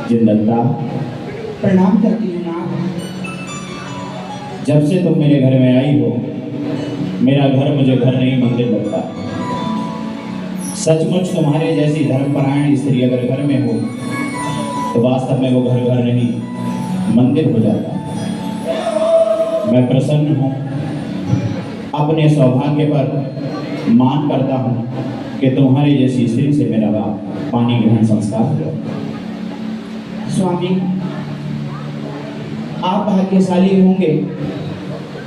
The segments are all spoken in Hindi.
जिंदलता प्रणाम करती हूँ नाथ। जब से तुम मेरे घर में आई हो, मेरा घर मुझे घर नहीं मंदिर लगता। सचमुच तुम्हारे जैसी धर्मपरायण स्त्री अगर घर में हो तो वास्तव में वो घर घर नहीं मंदिर हो जाता। मैं प्रसन्न हूँ, अपने सौभाग्य पर मान करता हूँ कि तुम्हारी जैसी स्त्री से मेरा पानी ग्रहण संस्कार हुआ। स्वामी, आप भाग्यशाली होंगे,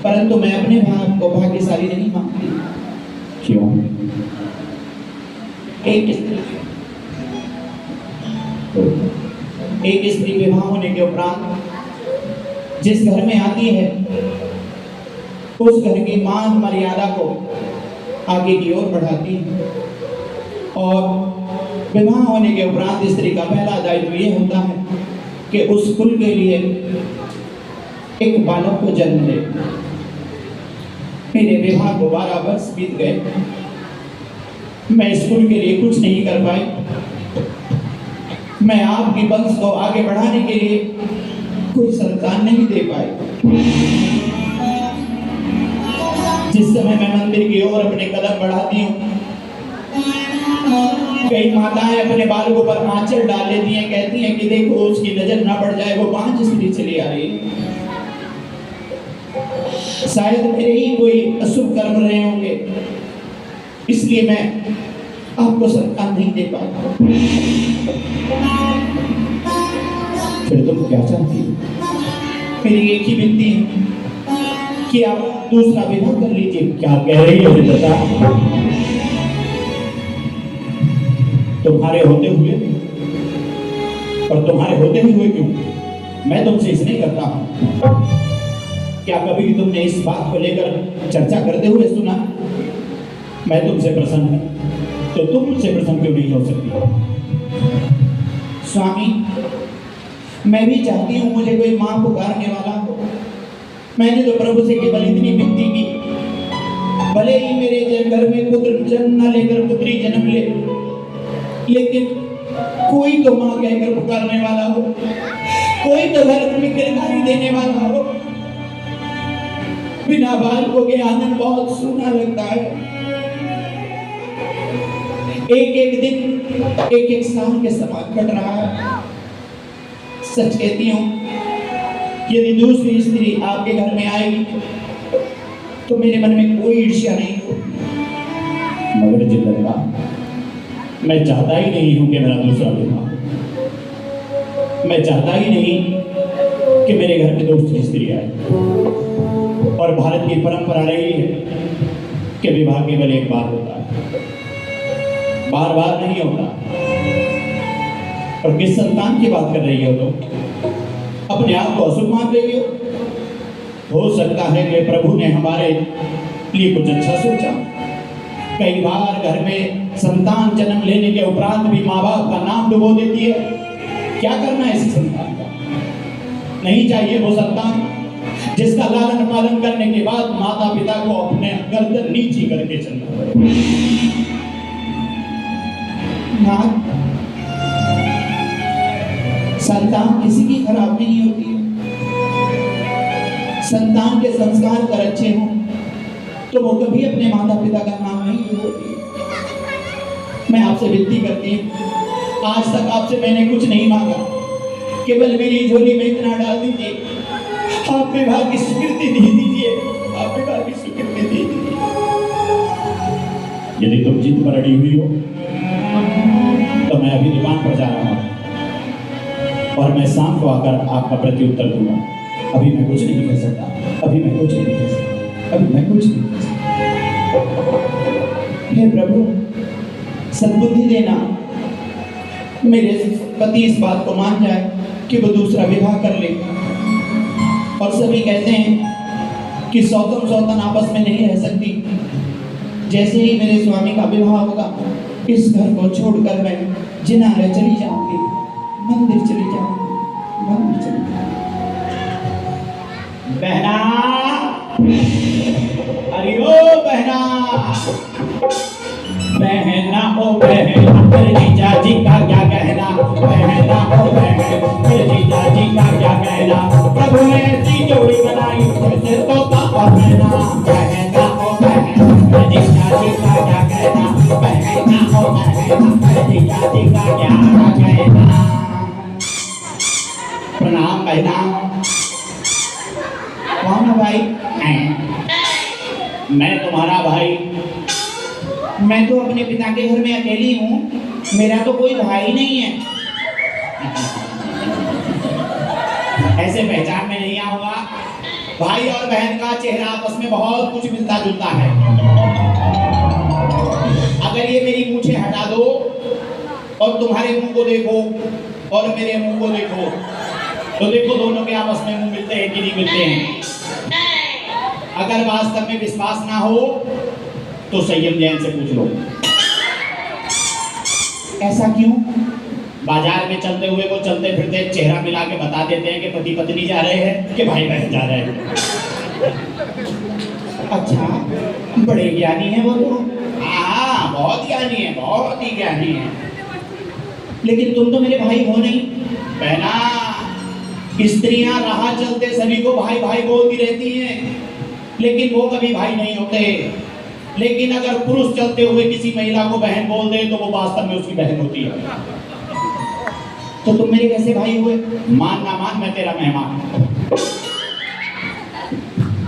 परंतु मैं अपने भाग को भाग्यशाली नहीं मानती। क्यों? एक स्त्री विवाह होने के उपरांत जिस घर में आती है, उस घर की मान मर्यादा को आगे की ओर बढ़ाती है। और विवाह होने के उपरांत स्त्री का पहला दायित्व ये होता है कि उस कुल के लिए एक बालक को जन्म दे। मेरे विवाह को 12 वर्ष बीत गए, मैं इस कुल के लिए कुछ नहीं कर पाई। मैं आपकी वंश को आगे बढ़ाने के लिए कोई संतान नहीं दे पाई। जिस समय मैं मंदिर की ओर अपने कदम बढ़ाती हूँ, कई माताएं अपने बालकों पर आंचल डाल लेती हैं, कहती हैं कि देखो उसकी नजर ना पड़ जाए, वो 5 स्त्री चली आ रही है। शायद मेरे ही कोई अशुभ कर्म रहे होंगे, इसलिए मैं आपको संतान नहीं दे पाता। फिर तुम क्या चाहती हो? मेरी एक ही विनती है कि आप दूसरा विवाह कर लीजिए। क्या कह रही हो जिंदलता? तुम्हारे होते हुए, और तुम्हारे होते हुए क्यों? मैं तुमसे इसलिए करता हूं। क्या कभी तुमने इस बात को लेकर चर्चा करते हुए सुना? मैं तुमसे प्रसन्न हूं, तो तुम मुझसे प्रसन्न क्यों नहीं हो सकती? स्वामी, मैं भी चाहती हूँ मुझे कोई माँ पुकारने वाला हो। मैंने तो प्रभु से केवल इतनी विनती की, भले ही मेरे घर में पुत्र जन्म न लेकर पुत्री जन्म ले, लेकिन कोई तो माँ कहकर पुकारने वाला हो, कोई तो घर में किरदारी देने वाला हो। बिना बालकों के आंगन बहुत सूना लगता है। एक एक दिन एक एक साल के समान कट रहा है। सच कहती हूँ, यदि दूसरी स्त्री आपके घर में आएगी तो मेरे मन में कोई ईर्ष्या नहीं होगी। मगर जिंदलता, मैं चाहता ही नहीं हूं कि मेरा दूसरा विवाह। मैं चाहता ही नहीं कि मेरे घर में दूसरी स्त्री आए। और भारत की परंपरा रही है कि विवाह केवल एक बार होता है, बार बार नहीं होता। और किस संतान की बात कर रही हो तुम? अपने आप को अशुभ मान रही हो सकता है कि प्रभु ने हमारे लिए कुछ अच्छा सोचा। कई बार घर में संतान जन्म लेने के उपरांत भी माँ बाप का नाम डुबो देती है। क्या करना है इस संतान का? नहीं चाहिए वो संतान जिसका लालन पालन करने के बाद माता पिता को अपने गर्दन नीची करके चलना पड़े। संतान किसी की खराब नहीं होती है। संतान के संस्कार अगर अच्छे हों तो वो कभी अपने माता पिता का नाम नहीं डुबोती। मैं आपसे विनती करती हूँ, आज तक आपसे मैंने कुछ नहीं मांगा, केवल मेरी झोली में इतना डाल दीजिए। आप विवाह की स्वीकृति दे दीजिए, आप विवाह की स्वीकृति दे दीजिए। यदि तुम जिद पर अड़ी हुई हो तो मैं अभी दुकान पर जा रहा हूँ और मैं शाम को आकर आपका प्रत्युत्तर दूंगा। अभी मैं कुछ नहीं कह सकता, अभी मैं कुछ नहीं कह सकता, अभी मैं कुछ नहीं कह सकता। हे प्रभु, सद्बुद्धि देना। मेरे पति इस बात को मान जाए कि वो दूसरा विवाह कर ले। और सभी कहते हैं कि सौतन सौतन आपस में नहीं रह सकती, जैसे ही मेरे स्वामी का विवाह होगा, इस घर को छोड़कर मैं जिनारे चली जाऊंगी, मंदिर चली जाऊंगी, मंदिर चली जाऊंगी। बहना, अरे ओ बहना, बहना ओ बहना, तेरे जीजा जी का क्या कहना, बहना ओ बहना, तेरे जीजा जी का क्या कहना, प्रभु ने ऐसी जोड़ी बनाई जैसे तोता और मैना, बहना ओ बहना, तेरे जीजा जी का क्या कहना, बहना ओ बहना, तेरे जीजा जी का क्या कहना। प्रणाम बहना। कौन है भाई? मैं तुम्हारा भाई। मैं तो अपने पिता के घर में अकेली हूँ, मेरा तो कोई भाई नहीं है। ऐसे पहचान में नहीं आऊंगा। भाई और बहन का चेहरा आपस में बहुत कुछ मिलता जुलता है। अगर ये मेरी मूंछें हटा दो और तुम्हारे मुंह को देखो और मेरे मुंह को देखो, तो देखो दोनों के आपस में मुंह मिलते हैं कि नहीं मिलते हैं। अगर वास्तव में विश्वास ना हो तो संयम जैन से पूछ लो। ऐसा क्यों? बाजार में चलते हुए वो चलते फिरते चेहरा मिला के बता देते हैं कि पति पत्नी जा रहे हैं कि भाई बहन जा रहे हैं। अच्छा, बड़े ज्ञानी हैं वो तो। हाँ, बहुत ज्ञानी है, बहुत ही ज्ञानी है। लेकिन तुम तो मेरे भाई हो नहीं। बहना, स्त्रियां राह चलते सभी को भाई भाई बोलती रहती हैं, लेकिन वो कभी भाई नहीं होते। लेकिन अगर पुरुष चलते हुए किसी महिला को बहन बोल दे तो वो वास्तव में उसकी बहन होती है। तो तुम मेरे कैसे भाई हुए? मान ना मान, मैं तेरा मेहमान हूं।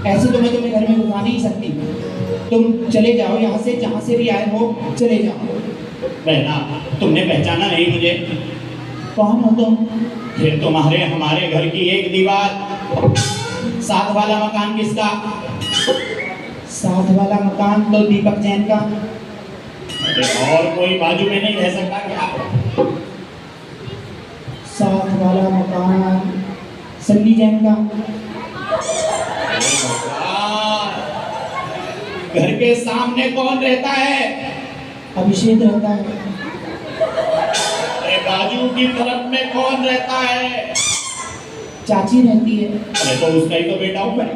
ऐसे तो मैं तुम्हें घर में घुसा नहीं सकती। तुम चले जाओ यहाँ से, जहाँ से भी आए हो चले जाओ। बहना, तुमने पहचाना नहीं मुझे? कौन हो तुम? फिर तुम्हारे हमारे घर की एक दीवार। साथ वाला मकान किसका? साथ वाला मकान तो दीपक जैन का। और कोई बाजू में नहीं रह सकता क्या? साथ वाला मकान सन्नी जैन का। घर के सामने कौन रहता है? अभिषेक रहता है। बाजू की तरफ में कौन रहता है? चाची रहती है। अरे तो उसका ही तो बेटा हूं मैं।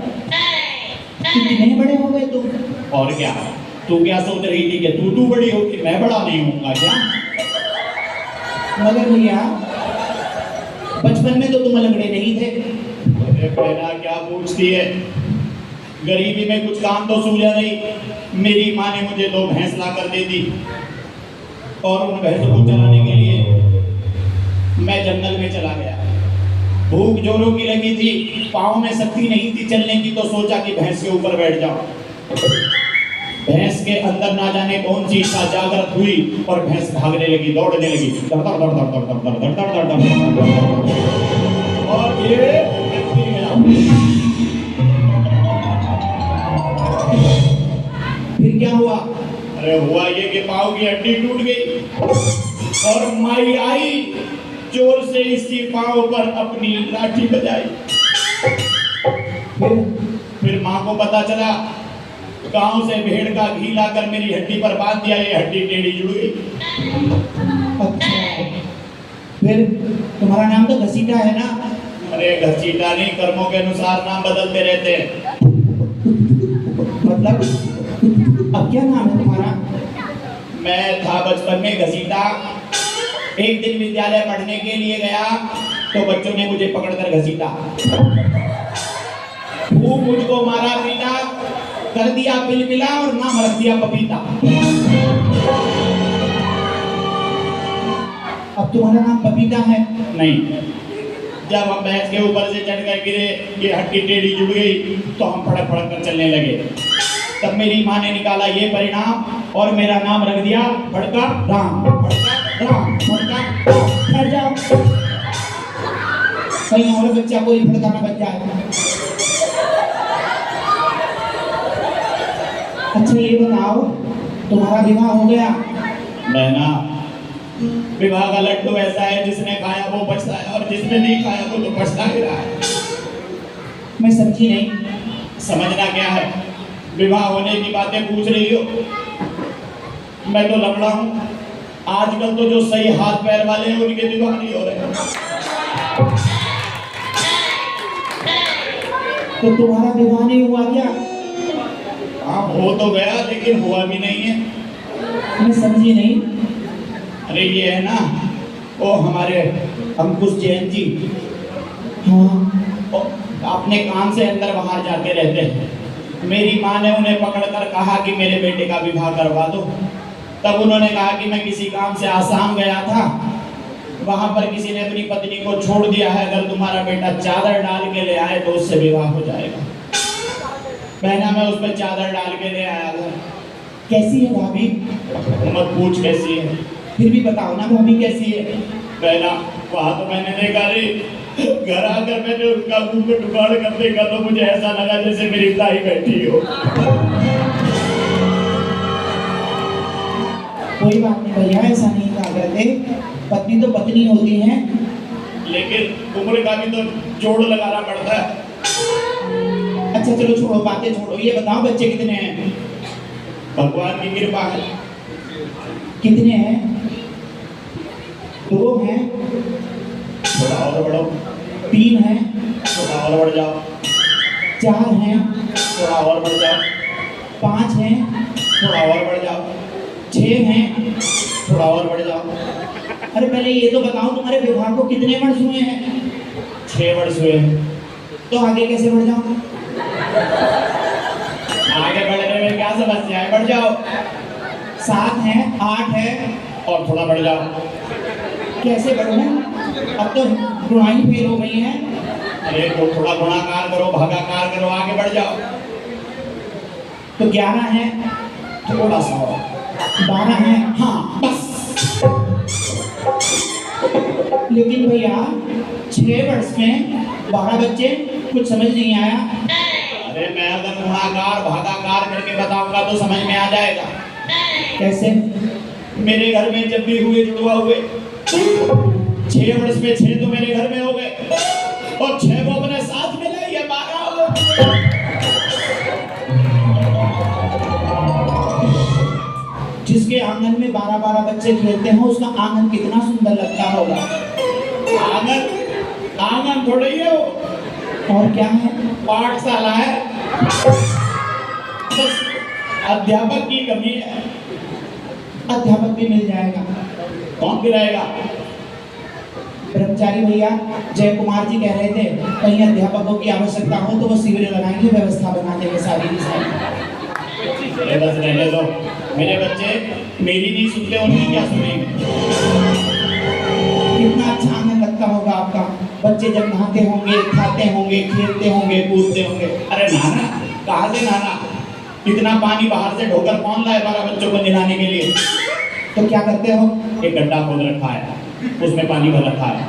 कितने बड़े हो गए तुम? और क्या, तू क्या सोच रही थी कि तू बड़ी होगी, मैं बड़ा नहीं होऊंगा क्या? मगर भैया, बचपन में तो तुम लगड़े नहीं थे। अरे बहना, क्या पूछती है? गरीबी में कुछ काम तो सूझा नहीं। मेरी माँ ने मुझे 2 भैंस ला कर दे दी और उन भैंसों को चलाने के लिए मैं जंगल में चला गया। भूख जोरों की लगी थी, पाँव में शक्ति नहीं थी चलने की, तो सोचा कि भैंस के ऊपर बैठ जाऊं। भैंस के अंदर ना जाने कौन सी इच्छा जागृत हुई और भैंस भागने लगी, दौड़ने लगी। दर दर दर दर दर दर दर दर दर दर, और ये फिर क्या हुआ? अरे हुआ ये कि पाँव की हड्डी टूट गई और माई आई, जोर से इसकी पाँव पर अपनी लाठी बजाई। फिर माँ को पता चला, गांव से भेड़ का घी लाकर मेरी हड्डी पर बांध दिया, ये हड्डी टेढ़ी जुड़ गई। अच्छा, फिर तुम्हारा नाम तो घसीटा है ना? अरे घसीटा नहीं, कर्मों के अनुसार नाम बदलते रहते हैं। मतलब अब क्या नाम है तुम्हारा? मैं था बचपन में घसीटा। एक दिन विद्यालय पढ़ने के लिए गया तो बच्चों ने मुझे पकड़कर घसीटा, खूब मुझको मारा पीटा, कर दिया पिलपिला और नाम रख दिया पपीता। अब तुम्हारा नाम पपीता है? नहीं। जब हम भैंस के ऊपर से चढ़कर गिरे, ये हड्डी टेढ़ी जुड़ गई, तो हम फड़क फड़क कर चलने लगे। तब मेरी माँ ने निकाला ये परिणाम और मेरा नाम रख दिया भड़का राम। भड़का राम, भड़का राम। हट जाओ, कहीं और बच्चा कोई भड़का ना बच जाए। अच्छा ये बताओ, तुम्हारा विवाह हो गया? बहना, विवाह का लड्डू ऐसा है, जिसने खाया वो पछता है और जिसने नहीं खाया वो तो पछता ही रहा है। मैं समझी नहीं। समझना क्या है? विवाह होने की बातें पूछ रही हो? मैं तो लंगड़ा हूँ। आजकल तो जो सही हाथ पैर वाले हैं उनके विवाह नहीं हो रहे। तो तुम्हारा विवाह नहीं हुआ क्या? हाँ हो तो गया लेकिन हुआ भी नहीं है। मैं समझी नहीं। अरे ये है ना वो हमारे अंकुश जैन जी, हाँ, वो अपने काम से अंदर बाहर जाते रहते हैं। मेरी माँ ने उन्हें पकड़कर कहा कि मेरे बेटे का विवाह करवा दो। तब उन्होंने कहा कि मैं किसी काम से आसाम गया था, वहां पर किसी ने अपनी पत्नी को छोड़ दिया है, अगर तुम्हारा बेटा चादर डाल के ले आए तो उससे विवाह हो जाएगा। बहना मैं उस पर चादर डाल के ले आया था। कैसी है भाभी? मत पूछ कैसी है। फिर भी बताओ ना भाभी कैसी है? बहना वहां तो मैंने देखा रे, घर आकर मैंने उनका मुंह को टुकाड़ कर देखा तो मुझे ऐसा लगा जैसे मेरी ताई बैठी हो। कोई बात नहीं भैया, ऐसा नहीं कहा करते, पत्नी तो पत्नी होती है। लेकिन उम्र का भी तो जोड़ लगाना पड़ता है। अच्छा चलो छोड़ो, बातें छोड़ो, ये बताओ बच्चे कितने हैं? भगवान की कृपा है। कितने हैं? 2 हैं? थोड़ा और बढ़ो। 3 हैं? थोड़ा और बढ़ जाओ। 4 हैं? थोड़ा और बढ़ जाओ। 5 हैं? थोड़ा और बढ़ जाओ। 6 हैं? थोड़ा और बढ़ जाओ। अरे पहले ये तो बताओ तुम्हारे विवाह को कितने वर्ष हुए हैं? 6 वर्ष हुए। तो आगे कैसे बढ़ जाओ? आगे बढ़ने में क्या समस्या है, बढ़ जाओ। 7 हैं? 8 है? और थोड़ा बढ़ जाओ। कैसे बढ़ूं? अब तो गुणाई फेल हो गई है। अरे तो थोड़ा गुणाकार करो, भागाकार करो, आगे बढ़ जाओ। तो 11 है? थोड़ा सा और। 12 है? हाँ बस। लेकिन भैया 6 वर्ष में 12 बच्चे, कुछ समझ नहीं आया। अरे मैं अगर गुणाकार भागाकार करके बताऊंगा तो समझ में आ जाएगा। कैसे? मेरे घर में जब भी हुए जुड़वा हुए 6 वर्ष में 6 तो मेरे घर में हो गए और 6 वो अपने साथ में ले, ये 12 हो गए। जिसके आंगन में 12-12 बच्चे खेलते हैं उसका आंगन कितना सुंदर लगता होगा। आंगन आंगन थोड़ी है वो, और क्या है? पाठशाला है। बस अध्यापक की कमी है। अध्यापक भी मिल जाएगा। कौन गिराएगा? ब्रह्मचारी भैया जय कुमार जी कह रहे थे कहीं अध्यापकों की आवश्यकता हो तो वो शिविर लगाएंगे, व्यवस्था बना देंगे सारी की सारी। अरे बस रहने दो, मेरे बच्चे मेरी नहीं सुनते, उनकी क्या सुनेंगे। कितना अच्छा आनंद लगता होगा आपका। बच्चे जब नहाते होंगे, खाते होंगे, खेलते होंगे, कूदते होंगे। अरे नाना कहाँ से नाना, इतना पानी बाहर से ढोकर कौन लाए 12 बच्चों को नहलाने के लिए। तो क्या करते हो? एक गड्ढा खोद रखा है, उसमें पानी भर रखा है,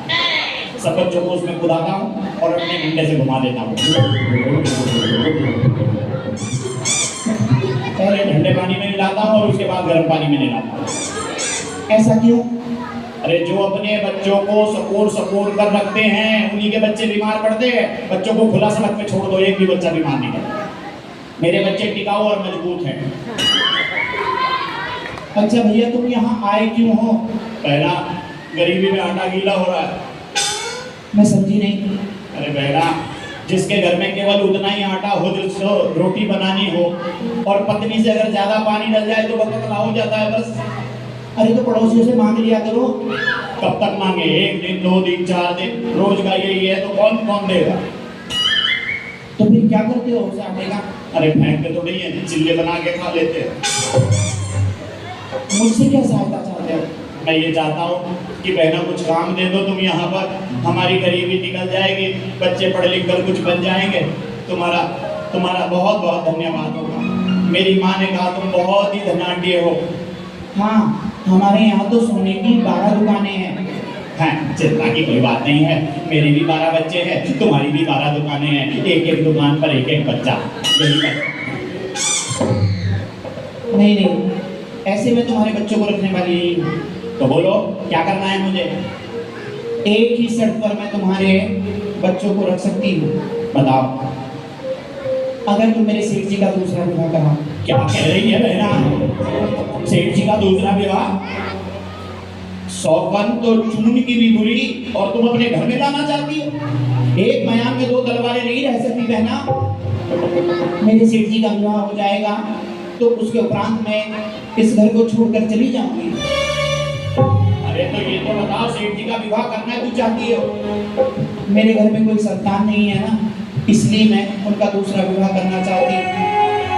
सब बच्चों को उसमें कुदाता हूँ और अपने डंडे से घुमा देता हूँ। पहले ठंडे पानी में नहलाता हूँ और उसके बाद गर्म पानी में नहलाता हूँ। ऐसा क्यों? अरे जो अपने बच्चों को सपोर्ट कर रखते हैं उन्हीं के बच्चे बीमार पड़ते हैं। बच्चों को खुला सड़क पे छोड़ दो, एक भी बच्चा बीमार नहीं पड़ता। मेरे बच्चे टिकाऊ और मजबूत हैं। अच्छा भैया तुम यहाँ आए क्यों हो? पहला गरीबी में आटा गीला हो रहा है। मैं समझी नहीं। अरे बहना, जिसके घर में केवल उतना ही आटा हो जिसको रोटी बनानी हो और पत्नी से अगर ज्यादा पानी डल जाए तो बकला हो जाता है बस। अरे तो पड़ोसियों से मांग लिया करो। कब तक मांगे? 1 दिन 2 दिन 4 दिन, रोज का यही है तो कौन कौन देगा। तो फिर क्या करते हो उस आटे का? अरे फेंकते तो नहीं है, चिल्ले बना के खा लेते हैं। मुझसे क्या सहायता चाहते हो? मैं ये चाहता हूँ कि बहना कुछ काम दे दो तुम यहाँ पर, हमारी गरीबी निकल जाएगी, बच्चे पढ़ लिख कर कुछ बन जाएंगे। तुम्हारा बहुत बहुत धन्यवाद होगा। मेरी माँ ने कहा तुम बहुत ही धनाढ्य हो। हाँ हमारे यहाँ तो सोने की 12 दुकानें हैं। हाँ, चिंता की कोई बात नहीं है, मेरे भी 12 बच्चे हैं, तुम्हारी भी 12 दुकानें हैं, एक एक दुकान पर एक एक बच्चा। नहीं नहीं, ऐसे में तुम्हारे बच्चों को रखने वाली नहीं हूँ। तो बोलो क्या करना है मुझे? एक ही शर्त पर मैं तुम्हारे बच्चों को रख सकती हूँ। बताओ। अगर तुम मेरे सेठ जी का दूसरा विवाह करा क्या कह रही है बहना? सेठ जी का दूसरा विवाह? सौगन तो चून की भी बुरी, और तुम अपने घर में लाना चाहती हो? एक मयान में दो तलवारें नहीं रह सकती बहना। मेरे सेठ जी का विवाह हो जाएगा तो उसके उपरांत मैं इस घर को छोड़कर चली जाऊंगी। अरे तो ये तो बताओ, सेठ जी का विवाह करना क्यों चाहती हो? मेरे घर में कोई संतान नहीं है ना, इसलिए मैं उनका दूसरा विवाह करना चाहती हूँ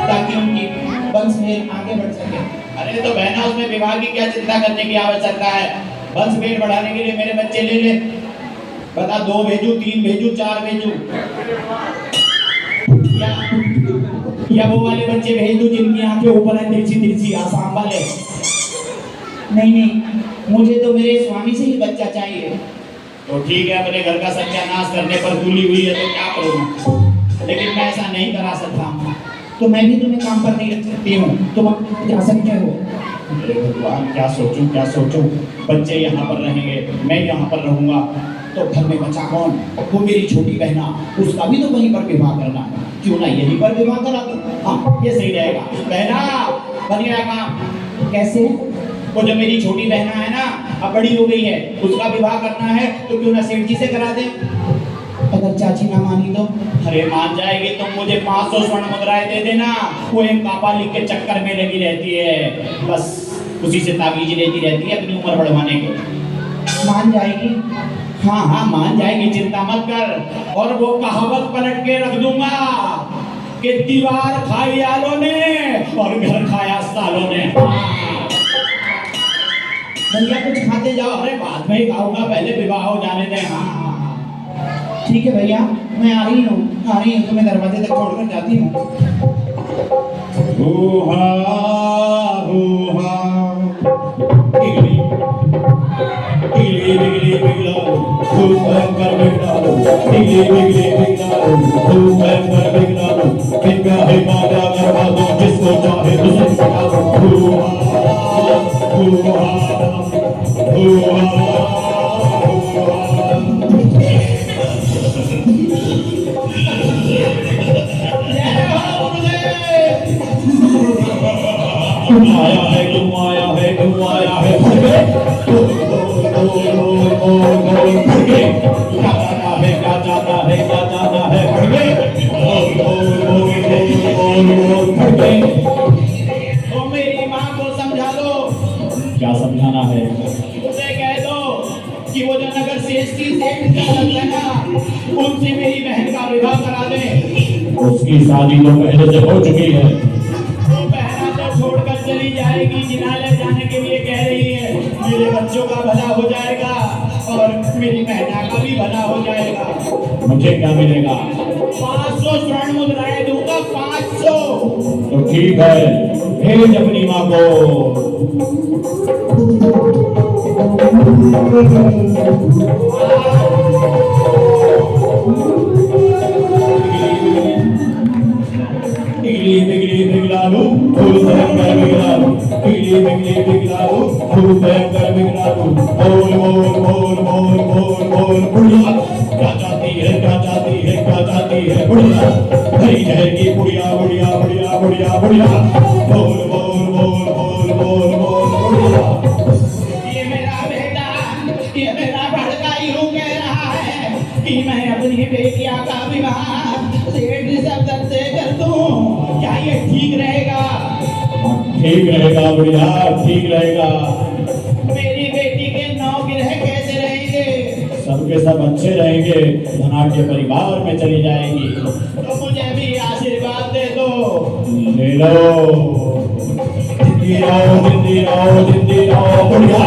ताकि उनकी वंश मेल आगे बढ़ सके। अरे तो बहना, उसमें विवाह की क्या चिंता करने की आवश्यकता है? वंश मेल बढ़ाने के लिए मेरे बच्चे ले ले। बता, 2 भेजू, 3 भेजू, 4 भेजू? या वो वाले बच्चे भेज दूं जिनकी आंखें ऊपर है, तिरछी तिरछी, आसाम वाले? नहीं नहीं, मुझे तो मेरे स्वामी से ही बच्चा चाहिए। तो ठीक है, अपने घर का सत्यानाश करने पर तुली हुई है तो क्या करूँ, लेकिन मैं ऐसा नहीं करा सकता। तो मैं भी तुम्हें काम पर नहीं रख सकती हूँ, तुम जा सकते हो। भगवान, क्या सोचूं क्या सोचूं? बच्चे यहाँ पर रहेंगे, मैं यहाँ पर रहूंगा, तो घर में बचा कौन? वो मेरी छोटी बहना, उसका भी तो वहीं पर विवाह करना है। क्यों ना यहीं पर विवाह करा दो? हाँ, ये सही रहेगा। बहना, बन गया काम। कैसे? वो जो मेरी छोटी बहना है ना, अब बड़ी हो गई है, उसका विवाह करना है तो क्यों ना सेठ जी से करा दे। अगर चाची ना मानी तो? अरे मान जाएगी तो मुझे 500 स्वर्ण मुद्राएं दे देना। वो एक कापा लिख के चक्कर में लगी रहती है, बस उसी से ताबीज लेती रहती है अपनी उम्र बढ़वाने के। मान जाएगी? हाँ हाँ मान जाएगी, चिंता मत कर। और वो कहावत पलट के रख दूंगा कि दीवार खाई आलों ने और घर खाया सालों ने। भैया कुछ खाते जाओ। अरे बाद में ही खाऊंगा, पहले विवाह हो जाने दे। हाँ ठीक है भैया, मैं आ रही हूँ तुम्हें दरवाजे तक छोड़कर जाती हूँ। जिसको चाहे आया है, क्यों आया है, क्यों आया है? क्या चाहता है, क्या चाहता है, क्या चाहता है? तो मेरी माँ को समझा दो। क्या समझाना है? उसे कह दो कि वो जो नगर शेष की सेठ का है ना, उनसे मेरी बहन का विवाह करा दे। उसकी शादी तो पहले से हो चुकी है। वो बहना तो छोड़कर चली जाएगी, जिनालय जाने के लिए कह रही है। मेरे बच्चों का भला हो जाएगा और मेरी बहना का भी भला हो जाएगा। मुझे क्या मिलेगा? 500 स्वर्ण मुद्राएं दूंगा, 500। तो ठीक है, भेज अपनी माँ को। टिगली बिगली बिगलालू, फूल भयंकर बिगलालू। टिगली बिगली बिगलालू, फूल भयंकर बिगलालू। बोल बोल बोल बोल बोल बोल बुढ़िया, क्या चाहती है, क्या चाहती है, क्या चाहती है? बुढ़िया, हरी जहर की बुढ़िया, बुढ़िया बुढ़िया बुढ़िया बुढ़िया। बोल बोल बोल बोल बोल बोल बुढ़िया। ये मेरा बेटा, ये मेरा भड़का यूं कह रहा है कि मैं अपनी बेटिया का विवाह सेठ सब से कर दूं। क्या ये ठीक रहेगा? ठीक रहेगा बुढ़िया, ठीक रहेगा। मेरी बेटी के 9 गिरह कैसे रहेंगे? सबके सब अच्छे रहेंगे, धनाढ्य परिवार में चली जाएगी। तो मुझे भी आशीर्वाद दे दो। ले लो। जिंदी रहो, जिंदी रहो, जिंदी रहो बुढ़िया।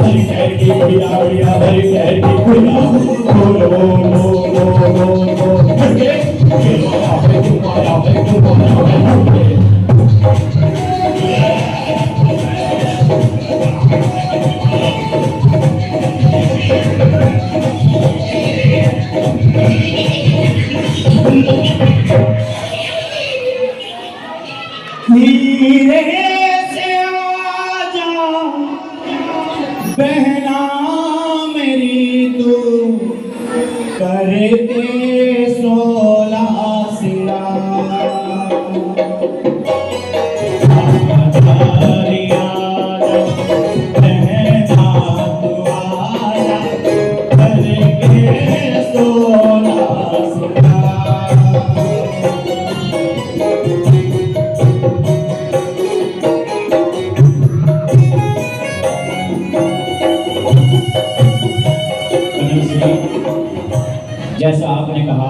हरी शहर की बुढ़िया, बुढ़िया हरी शहर की बुढ़िया। बोल बोल बोल बोल बोल बोल। धीरे से आजा बहना मेरी, तू करके 16 सिंगार। कनक श्री, जैसा आपने कहा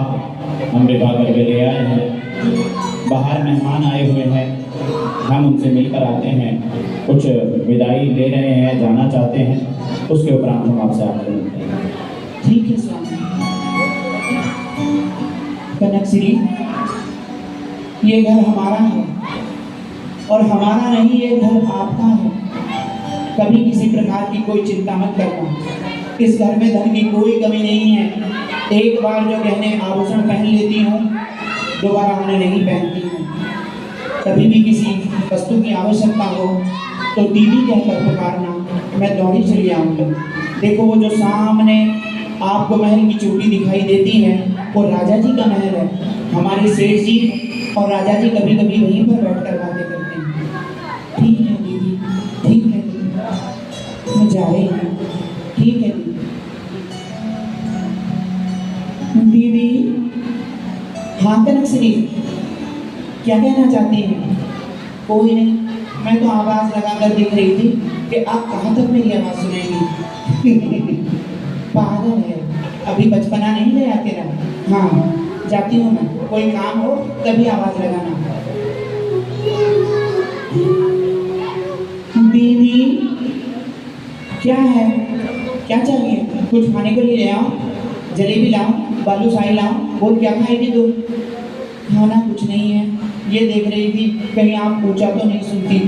हम विवाह करके ले आए हैं। बाहर मेहमान आए हुए हैं, हम उनसे मिलकर आते हैं, कुछ विदाई ले रहे हैं, जाना चाहते हैं, उसके उपरांत हम आपसे आगे मिलते हैं। ठीक है स्वामी। कनक श्री, ये घर हमारा है और हमारा नहीं, ये घर आपका है। कभी किसी प्रकार की कोई चिंता मत करना। इस घर में धन की कोई कमी नहीं है। एक बार जो गहने आभूषण पहन लेती हूँ, दोबारा उन्हें नहीं पहनती हूँ। कभी भी किसी वस्तु की आवश्यकता हो तो दीदी कहकर पुकारना, मैं दौड़ी चली आऊँगी। देखो वो जो सामने आपको महल की चोटी दिखाई देती है, वो राजा जी का महल है। हमारे सेठ जी और राजा जी कभी कभी वहीं पर बैठकर बातें करते हैं। ठीक है दीदी, ठीक है दीदी, मैं जा रही हूँ। ठीक है दीदी। हाँ कनक श्री, क्या कहना चाहती हैं? कोई नहीं, मैं तो आवाज़ लगाकर दिख रही थी कि आप कहाँ तक मेरी आवाज़ सुनेंगी। पागल है, अभी बचपना नहीं गया तेरा। हाँ जाती हूँ मैं, कोई काम हो तभी आवाज़ लगाना। दीदी क्या है, क्या चाहिए? कुछ खाने को ले आओ, जलेबी लाओ, बालूशाही लाओ। बोल क्या खाएगी तू? खाना कुछ नहीं है, ये देख रही थी कहीं आप पूछा तो नहीं सुनती।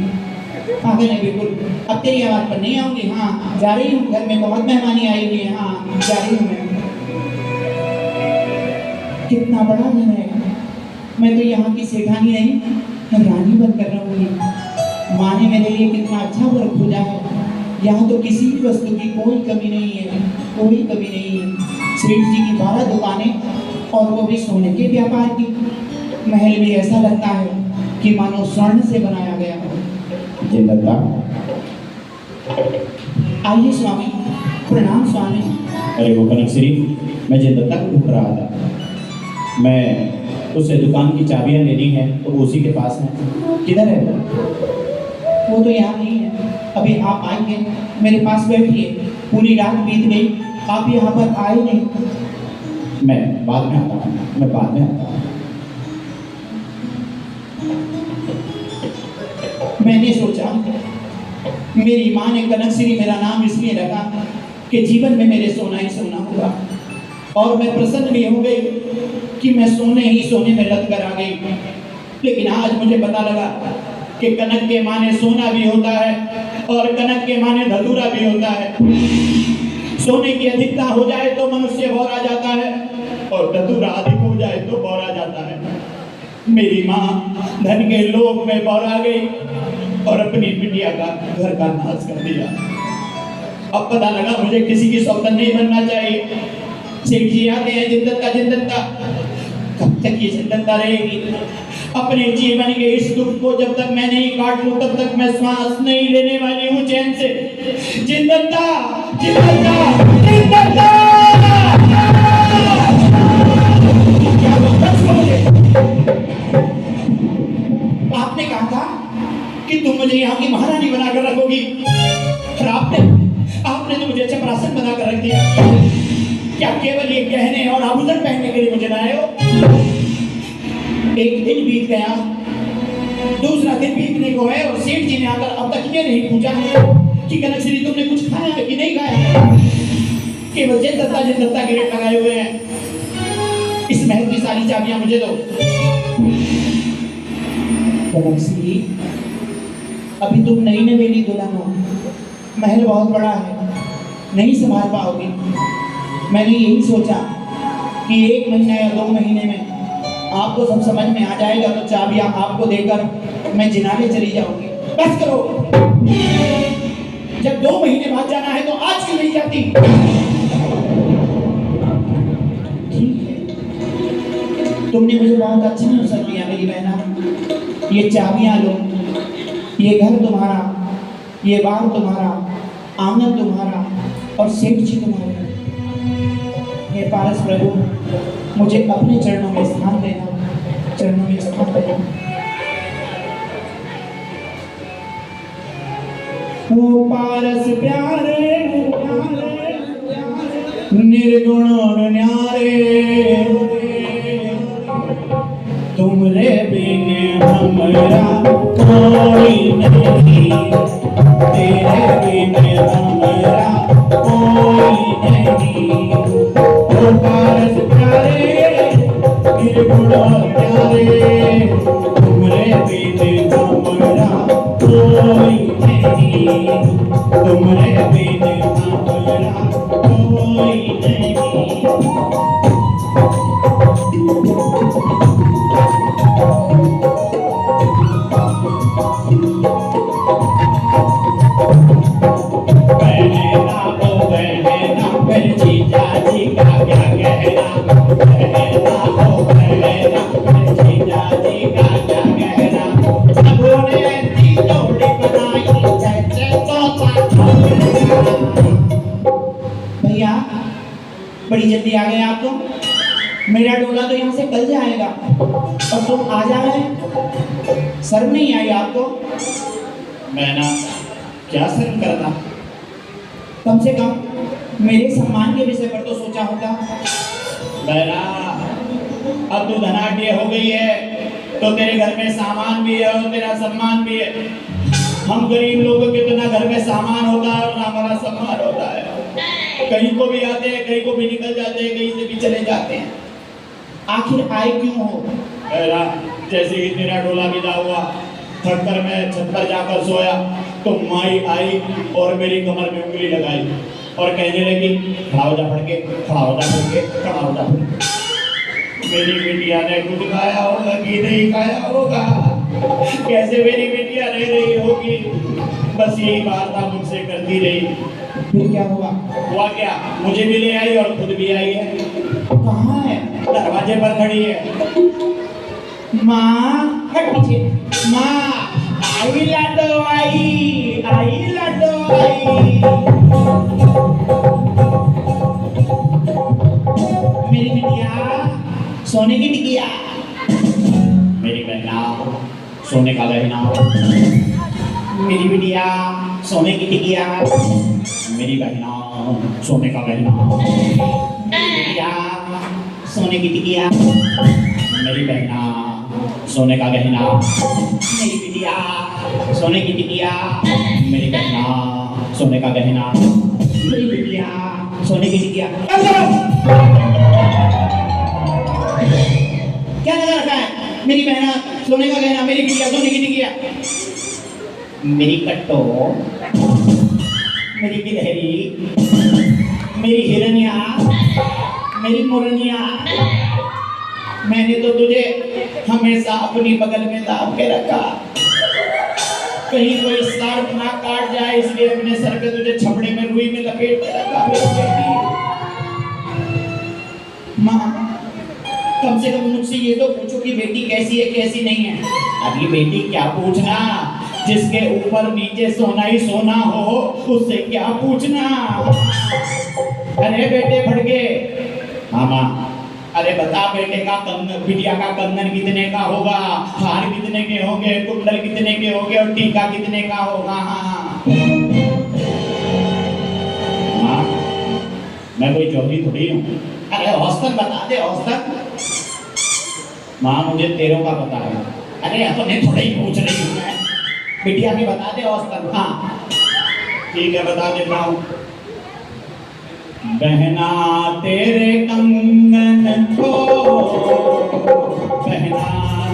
पागल है बिल्कुल। अब तेरी आवाज़ पर नहीं आऊँगी। हाँ जा रही हूँ, घर में बहुत मेहमानी आई हुई है। हाँ जा रही हूँ मैं। कितना बड़ा घर है, मैं तो यहाँ की सेठानी नहीं, रानी बनकर रहूँगी। माँ ने मेरे लिए कितना अच्छा वर्क खोजा है। यहाँ तो किसी भी वस्तु की कोई कमी नहीं है, कोई कमी नहीं है। सेठ जी की 12 दुकानें और वो भी सोने के व्यापार की। महल भी ऐसा लगता है कि मानो स्वर्ण से बनाया गया हो। जय दत्ता। आइए स्वामी, प्रणाम स्वामी। अरे वो कनक श्री, मैं जय दत्ता को ढूंढ रहा था। मैं उससे दुकान की चाबियां लेनी है, तो उसी के पास है। किधर है वो तो यहाँ नहीं है। अभी आप आएंगे, मेरे पास बैठिए। पूरी रात बीत गई, आप यहाँ पर आए नहीं। मैं बाद में आता हूँ, मैं बाद में आता हूँ। मैंने सोचा, मेरी माँ ने कनक श्री मेरा नाम इसलिए रखा कि जीवन में मेरे सोना ही सोना होगा। और मैं प्रसन्न भी हो गई कि मैं सोने ही सोने में लग कर आ गई। लेकिन आज मुझे पता लगा कि कनक के माने सोना भी होता है और कनक के माने धतूरा भी होता है। सोने की अधिकता हो जाए तो मनुष्य बौरा जाता है और धतूरा अधिक हो जाए तो बौरा जाता है। मेरी माँ धन के लोभ में बौरा गई और अपनी बिटिया का घर का नाश कर दिया। अब पता लगा मुझे किसी की सौतन नहीं बनना चाहिए। सेठ जी आते हैं, जिंदता कब तक ये जिंदता रहेगी? अपने जीवन के इस दुख को जब तक मैं नहीं काट लूं तब तक मैं श्वास नहीं लेने वाली हूँ चैन से। जिंदता आपने कहा था कि तुम मुझे यहाँ की महारानी बनाकर रखोगी, और आपने तो मुझे चपरासन बनाकर रख दिया। क्या केवल ये गहने और आभूषण पहनने के लिए मुझे लाए हो? एक दिन बीत गया, दूसरा दिन बीतने को है और सेठ जी ने आकर अब तक ये नहीं पूछा है कि कनक श्री तुमने कुछ खाया है कि नहीं खाया। केवल जिंदता के रेट लगाए हुए हैं। इस महल की सारी चाबियां मुझे दो। कनक श्री, अभी तुम नई नवेली दुल्हन हो, महल बहुत बड़ा है, नहीं संभाल पाओगी। मैंने यही सोचा कि 1 महीना या 2 महीने में आपको सब समझ में आ जाएगा तो चाबियां आपको देकर मैं जिनाने चली जाऊंगी। बस करो, जब 2 महीने बाद जाना है तो आज क्यों नहीं जाती? ठीक है, तुमने मुझे बहुत अच्छा अवसर दिया मेरी बहना। ये चाबियां लो, ये घर तुम्हारा, ये बाग तुम्हारा, आंगन तुम्हारा और सेठ जी तुम्हारे। हे पारस प्रभु, मुझे अपने चरणों में स्थान देना, चरणों में स्थान देना। ओ पारस प्यारे, निर्गुण न्यारे तुमरे बिन हमरा कोई नहीं, तेरे बिन हमरा कोई नहीं। ओ पारस प्यारे निर्गुण न्यारे तुमरे बिन हमरा कोई नहीं, तुमरे बिन हमरा कोई नहीं। बहना ओ बहना फिर जीजा जी का क्या कहना, बहना ओ बहना फिर जीजा जी का क्या कहना। प्रभु ने ऐसी जोड़ी बनाई जैसे तोता भैया बड़ी जल्दी आ गए आप तो। मेरा डोला तो यहाँ से कल जाएगा और तुम आ जा रहे हैं। शर्म नहीं आई आपको? मैं ना क्या शर्म करता, कम से कम मेरे सम्मान के विषय पर तो सोचा होता। बहना अब तू धनाढ्य हो गई है तो तेरे घर में सामान भी है और तेरा सम्मान भी है। हम गरीब लोगों के तो ना घर में सामान होता है और ना हमारा सम्मान होता है। कहीं को भी आते हैं, कहीं को भी निकल जाते हैं, कहीं से भी चले जाते हैं। आखिर आए क्यों हो? बहना जैसे ही तेरा डोला विदा हुआ थक कर मैं छत पर जाकर सोया तो माई आई और मेरी कमर में उंगली लगाई और कहने लगी खड़ा हो जा फड़के, खड़ा हो जा फड़के, खड़ा हो जा फड़के। मेरी बेटिया ने कुछ खाया होगा कि नहीं खाया होगा, कैसे मेरी बेटिया रह रही होगी, बस यही बात आप मुझसे करती रही। फिर क्या हुआ? हुआ क्या, मुझे भी ले आई और खुद भी आई है। कहाँ है? दरवाजे पर खड़ी है। माँ हट पीछे। माँ आई लाडो आई, आई लाडो आई। मेरी बिटिया सोने की टिकिया, मेरी बहना सोने का गहना, मेरी बिटिया सोने की टिकिया, मेरी बहना सोने का गहना, मेरी बिटिया सोने की टिकिया, मेरी बहना सोने का गहना, मेरी बिटिया सोने की टिकिया, मेरी बहना सोने का गहना। मेरी बिटिया सोने की टिकिया। क्या लगा रखा है? मेरी बहना सोने का गहना, मेरी बिटिया सोने की टिकिया। मेरी कट्टो, मेरी गिलहरी, मेरी हिरनिया, मेरी मुरनिया, मैंने तो तुझे हमेशा अपनी बगल में दाब के रखा। कहीं कोई सर्प ना काट जाए इसलिए अपने सर पे तुझे छपड़े में रुई में लपेट के रखा। मेरी बेटी माँ कम से कम मुझसे ये तो पूछो कि बेटी कैसी है कैसी नहीं है। अभी बेटी क्या पूछना, जिसके ऊपर नीचे सोना ही सोना हो उससे क्या पूछना। अरे बेटे फटके, हाँ माँ, अरे बता बेटे का कंगन, बिटिया का कंगन कितने का होगा, हार कितने के होंगे, कुंडल कितने के होंगे और टीका कितने का होगा। हाँ माँ मैं कोई चौधरी थोड़ी हूँ। अरे औसतन बता दे, औसतन। माँ मुझे तेरों का पता है। अरे अपने थोड़े ही पूछ रही हूँ मैं, बिटिया भी बता दे औसतन। हाँ ठीक है बता देता हूँ। बहना तेरे कंगन को, बहना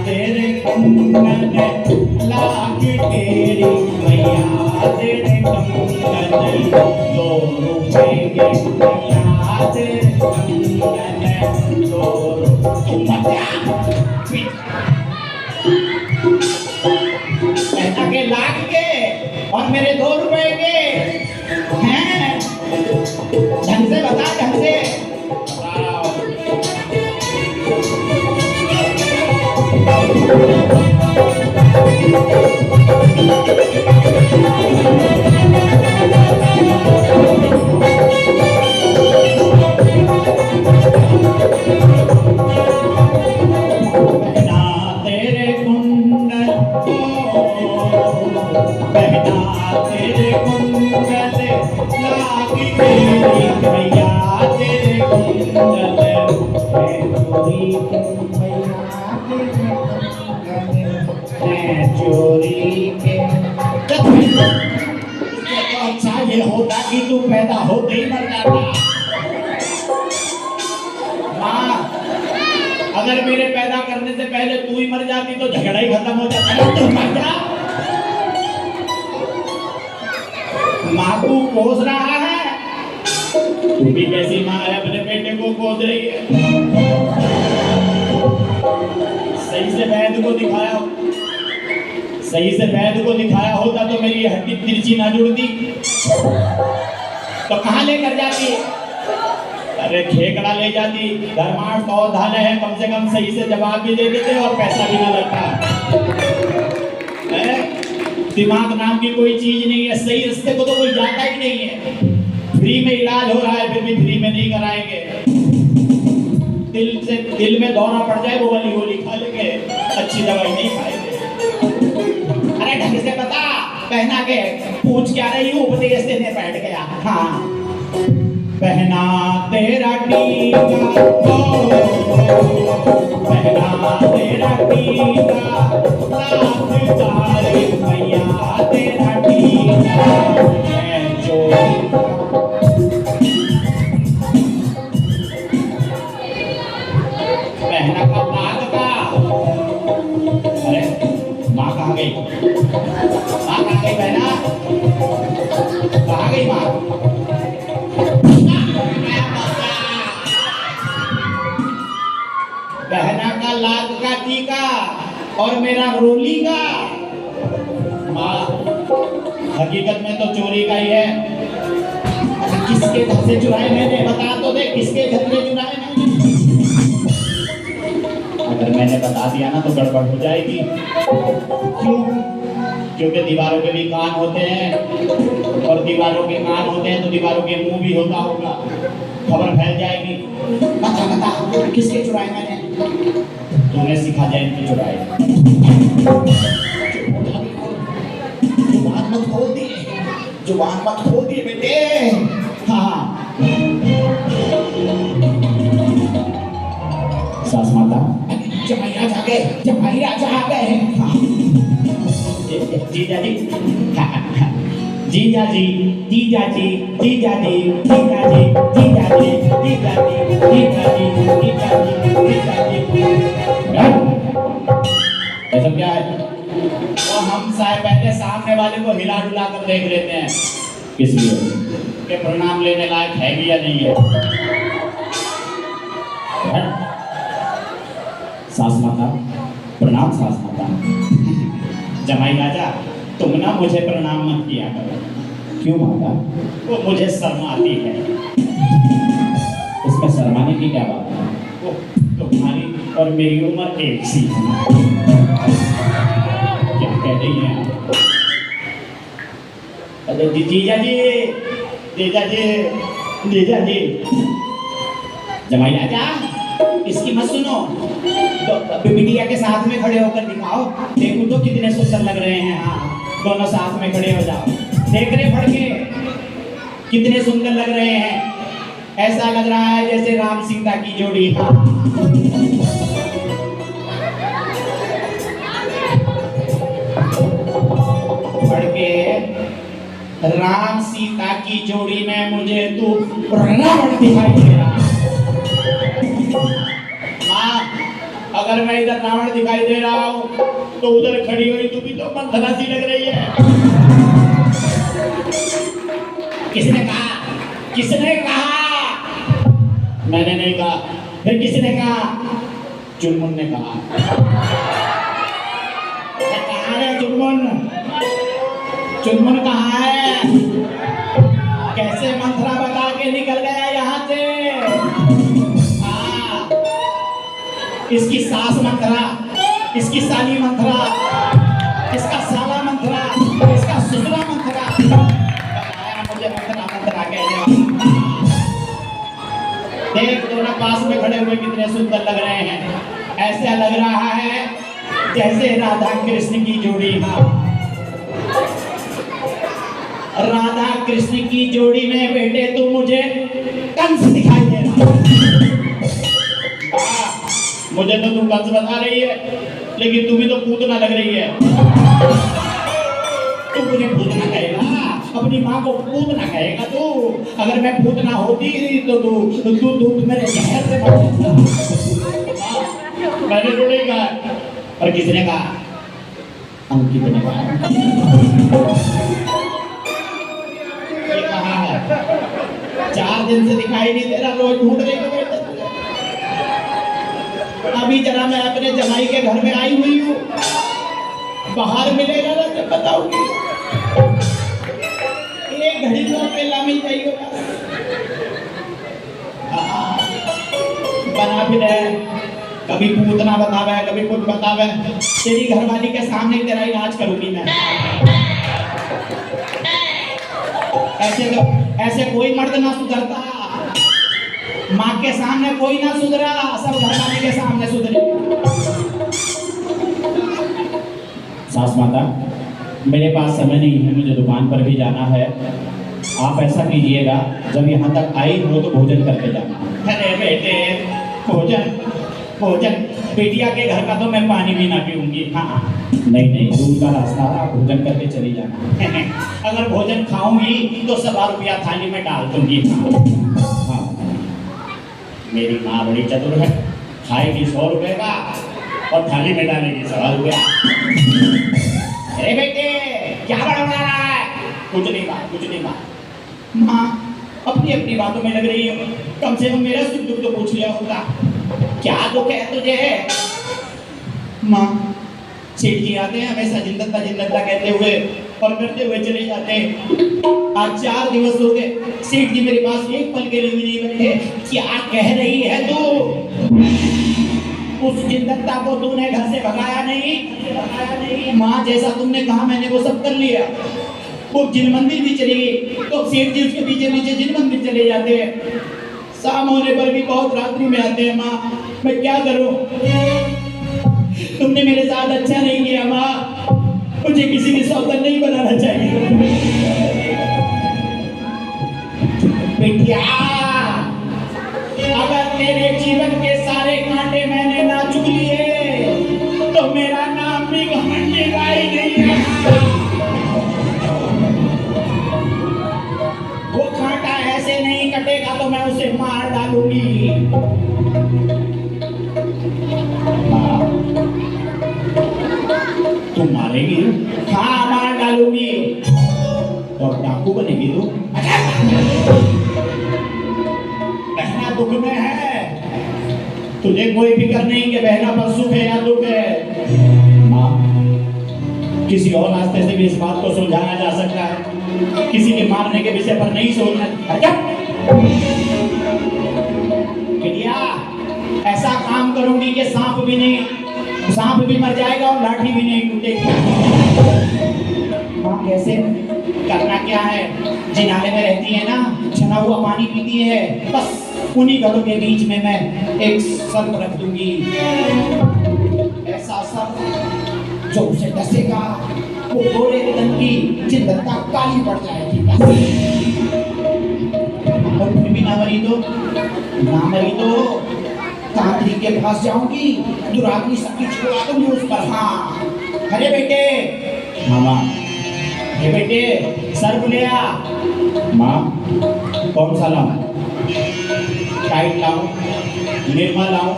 तेरे कंगन लाख तेरी मैया तेरे कंगन 2 रुपए के मैया तेरे कंगन 2 पैसा के लाख के और मेरे 2 रुपए के हैं। ढंग से बता, ढंग से। बहना तेरे कुंडल को, बहना तेरे कुंडल लागी तेरी मैया तेरे चोरी के तो अच्छा ये होता कि तू पैदा होते ही मर जाता। माँ, अगर मेरे पैदा करने से पहले तू ही मर जाती तो झगड़ा ही खत्म हो जाता। तू मर जा। माँ तू कोस रहा है, तू भी कैसी माँ है अपने बेटे को कोस रही है। सही से वैद्य को दिखाया, सही से वैद्य को दिखाया होता तो मेरी हड्डी तिरछी ना जुड़ती तो कहाँ लेकर जाती? अरे खेकड़ा ले जाती। धर्मार्थ कौधालय है, कम से कम सही से जवाब भी दे देते और पैसा भी ना लगता। दिमाग नाम की कोई चीज नहीं है, सही रास्ते को तो कोई जाता ही नहीं है। फ्री में इलाज हो रहा है फिर भी फ्री में नहीं कराएंगे। दिल में दौरा पड़ जाए वो वाली गोली खा लेंगे, अच्छी दवाई नहीं खाएंगे। अरे ढंग से बता, पहना के पूछ क्या रही हूँ, उपदेश देने बैठ गया। हाँ, पहना तेरा टीका, पहना तेरा टीका, लाख तारे मैया तेरा टीका है चोरी का। पहना का नाग का। अरे माँ कहाँ गई? माँ कहाँ गई बहना? कहाँ गई माँ? बहना का लाख का टीका और मेरा रोली का। माँ, हकीकत में तो चोरी का ही है। किसके घर से चुराए मैंने? बता तो दे, किसके घर से चुराए मैंने? अगर मैंने बता दिया ना तो गड़बड़ हो जाएगी। क्यों? क्योंकि दीवारों के भी कान होते हैं और दीवारों के कान होते हैं तो दीवारों के मुंह भी होता होगा, खबर फैल जाएगी। बता बता, किसके चुराए मैंने? तूने सिखा जाए इनके चुराए। जुबान मत खोल दिए, जुबान मत खोल दिए बेटे। हाँ, सास माता, जमाई राजा आ गए, जमाई राजा आ गए। जीजा जी, जीजा जी, जीजा जी, जीजा जी, जीजा जी, जीजा जी, जीजा जी, जीजा जी, जीजा जी, जीजा जी। ये सब क्या है? तो हम साहब पहले सामने वाले को हिला डुला कर देख लेते हैं, किस लिए कि प्रणाम लेने लायक है भी या नहीं है। सास माता प्रणाम। सास माता, जमाई राजा तुम ना मुझे प्रणाम मत किया करो। क्यों माता? वो मुझे शर्म आती है। इसमें शर्माने की क्या बात है? वो तुम्हारी और मेरी उम्र एक सी है। क्या कह रही हैं? अरे जीजा जी, जीजा जी, जीजा जी। जमाई राजा इसकी मत सुनो, तो बिटिया के साथ में खड़े होकर दिखाओ, देखो तो कितने सुंदर लग रहे हैं। हाँ, दोनों साथ में खड़े हो जाओ, देख रहे पढ़ के कितने सुंदर लग रहे हैं। ऐसा लग रहा है जैसे राम सीता की जोड़ी। हाँ, पढ़ के राम सीता की जोड़ी में मुझे तू रावण दिखाई दे रहा। अगर मैं इधर रावण दिखाई दे रहा हूँ तो उधर खड़ी हुई तू भी तो मंथरा सी लग रही है। किसने कहा? किसने कहा? मैंने नहीं कहा। फिर किसने कहा? चुनमुन ने कहा। कहाँ है चुनमुन? चुनमुन कहाँ है? कैसे मंथरा बता के निकल गया यहाँ से? इसकी सास मंथरा, इसकी साली मंथरा, इसका साला मंथरा, इसका ससुरा मंथरा। मुझे मंथरा मंथरा कहने वाला। देख दोनों पास में खड़े हुए कितने सुंदर लग रहे हैं। ऐसा लग रहा है जैसे राधा कृष्ण की जोड़ी। हाँ, राधा कृष्ण की जोड़ी में बेटे तू मुझे कंस दिखाई दे रहा है। मुझे तो तू कंस बता रही है, लेकिन तू भी तो पूतना लग रही है। तू मुझे पूतना कहेगा, अपनी माँ को पूतना कहेगा तू। अगर मैं पूतना होती तो तू मेरे जहर से मर जाता। मैंने तो नहीं कहा। और किसने कहा? अंकित ने कहा। ये कहा है 4 दिन से दिखाई नहीं दे रहा, रोज ढूंढ रही हूँ बेटे तुझे। अभी जरा मैं अपने जमाई के घर में आई हुई हूँ, बाहर मिलेगा ना जब बताऊंगी। एक घड़ी तो अकेला मिल जाइए बना भी रहे, कभी पूतना बतावे, कभी कुछ बतावे। तेरी घरवाली के सामने तेरा इलाज करूंगी मैं। ऐसे कोई मर्द ना सुधरता, माँ के सामने कोई ना सुधरा, सब घरवाली के सामने सुधरे। सास माता, मेरे पास समय नहीं है, मुझे दुकान पर भी जाना है। आप ऐसा कीजिएगा, जब यहाँ तक आई हो तो भोजन करके जाना। अरे बेटे, भोजन भोजन बेटिया के घर का तो मैं पानी भी ना पीऊंगी। हाँ नहीं नहीं, दूर का रास्ता, भोजन करके चली जाना। अगर भोजन खाऊंगी तो 100 रुपया थाली में डाल दूंगी। हाँ, मेरी माँ बड़ी चतुर है, खाएगी 100 रुपए का और थाली में डालेगी 100 रुपया। अरे बेटे, क्या बड़ा रहा है? कुछ नहीं बात। माँ अपनी अपनी बातों में लग रही है, कम से कम मेरा सुख दुख तो पूछ लिया होगा। क्या दुख है तुझे? माँ, सेठ जी आते हैं हमेशा जिंदता कहते हुए और करते हुए चले जाते हैं। आज 4 दिवस हो गए, सेठ जी मेरे पास एक पल के लिए भी नहीं बैठे। क्या कह रही है तू? उस जिंदता को तूने घर से भगाया नहीं? माँ, जैसा तुमने कहा मैंने वो सब कर लिया। वो जिन मंदिर भी चली गई तो सेठ जी उसके पीछे जिन मंदिर चले जाते हैं। शाम होने पर भी बहुत रात्रि में आते हैं। माँ, मैं क्या करूं? तुमने मेरे साथ अच्छा नहीं किया माँ, मुझे किसी की सौगंध नहीं बनाना चाहिए। बेटिया, अगर तेरे जीवन के सारे कांटे मैंने ना चुग लिए तो मेरा नाम भी घमंडी बाई नहीं है। वो कांटा ऐसे नहीं कटेगा तो मैं उसे मार डालूंगी। तुम मारेगी? हाँ, मार डालूंगी। और डाकू बनेगी तू? बहना दुख में है, तुझे कोई फिक्र नहीं कि बहना पर सुख है या दुख है। माँ, किसी और रास्ते से भी इस बात को सुलझाया जा सकता है, किसी के मारने के विषय पर नहीं सोचना। बिटिया, ऐसा काम करूंगी कि सांप भी मर जाएगा और लाठी भी नहीं टूटेगी। माँ, कैसे करना क्या है? जिनाले में रहती है ना, छना हुआ पानी पीती है, बस उन्हीं गलों के बीच में मैं एक सर्प रख दूंगी। ऐसा सर्प जो उसे डसेगा वो गोरे रंग की जिंदता काली पड़ जाएगी। और फिर भी ना मरी तो तांत्रिक के पास जाऊंगी, दुरात्मी शक्ति छिड़वा दूंगी उस पर। हाँ, अरे बेटे, मामा, ये बेटे सर्प ले आ। माँ, कौन सा लाऊं? टाइट लाऊं, निर्मा लाऊं,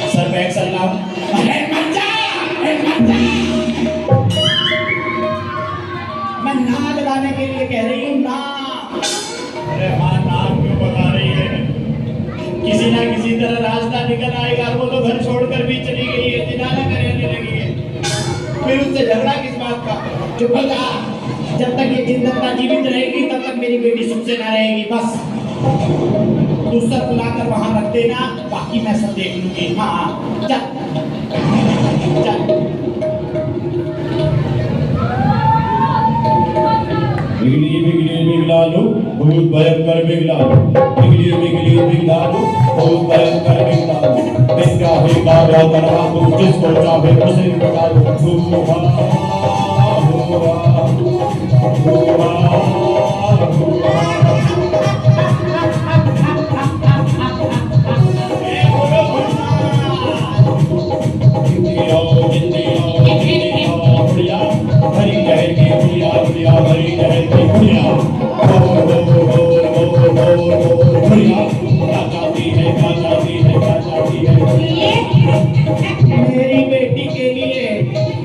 सर्फ एक्सल लाऊं? अरे मत जा। मैं नाक लगाने के लिए कह रही हूँ ना। अरे माँ, नाक क्यों बता रही है? किसी ना किसी तरह रास्ता निकल आएगा। वो तो घर छोड़कर भी चली गई है, जिनाला में रहने लगी है, फिर उससे झगड़ा किस बात का? चुप हो जा। जब तक ये जिंदता जीवित रहेगी तब तक मेरी बेटी सुख से ना रहेगी। बस दूसरा बुलाकर वहां रख देना, बाकी मैं सब देख लूंगी। हाँ, चल। बिगलालो बहुत भयंकर बिगलालो, बिगलालो बहुत भयंकर बिगलालो। मैं चाहे कार्य करवा दूं, जिसको चाहे उसे बता दूं। मेरी बेटी के लिए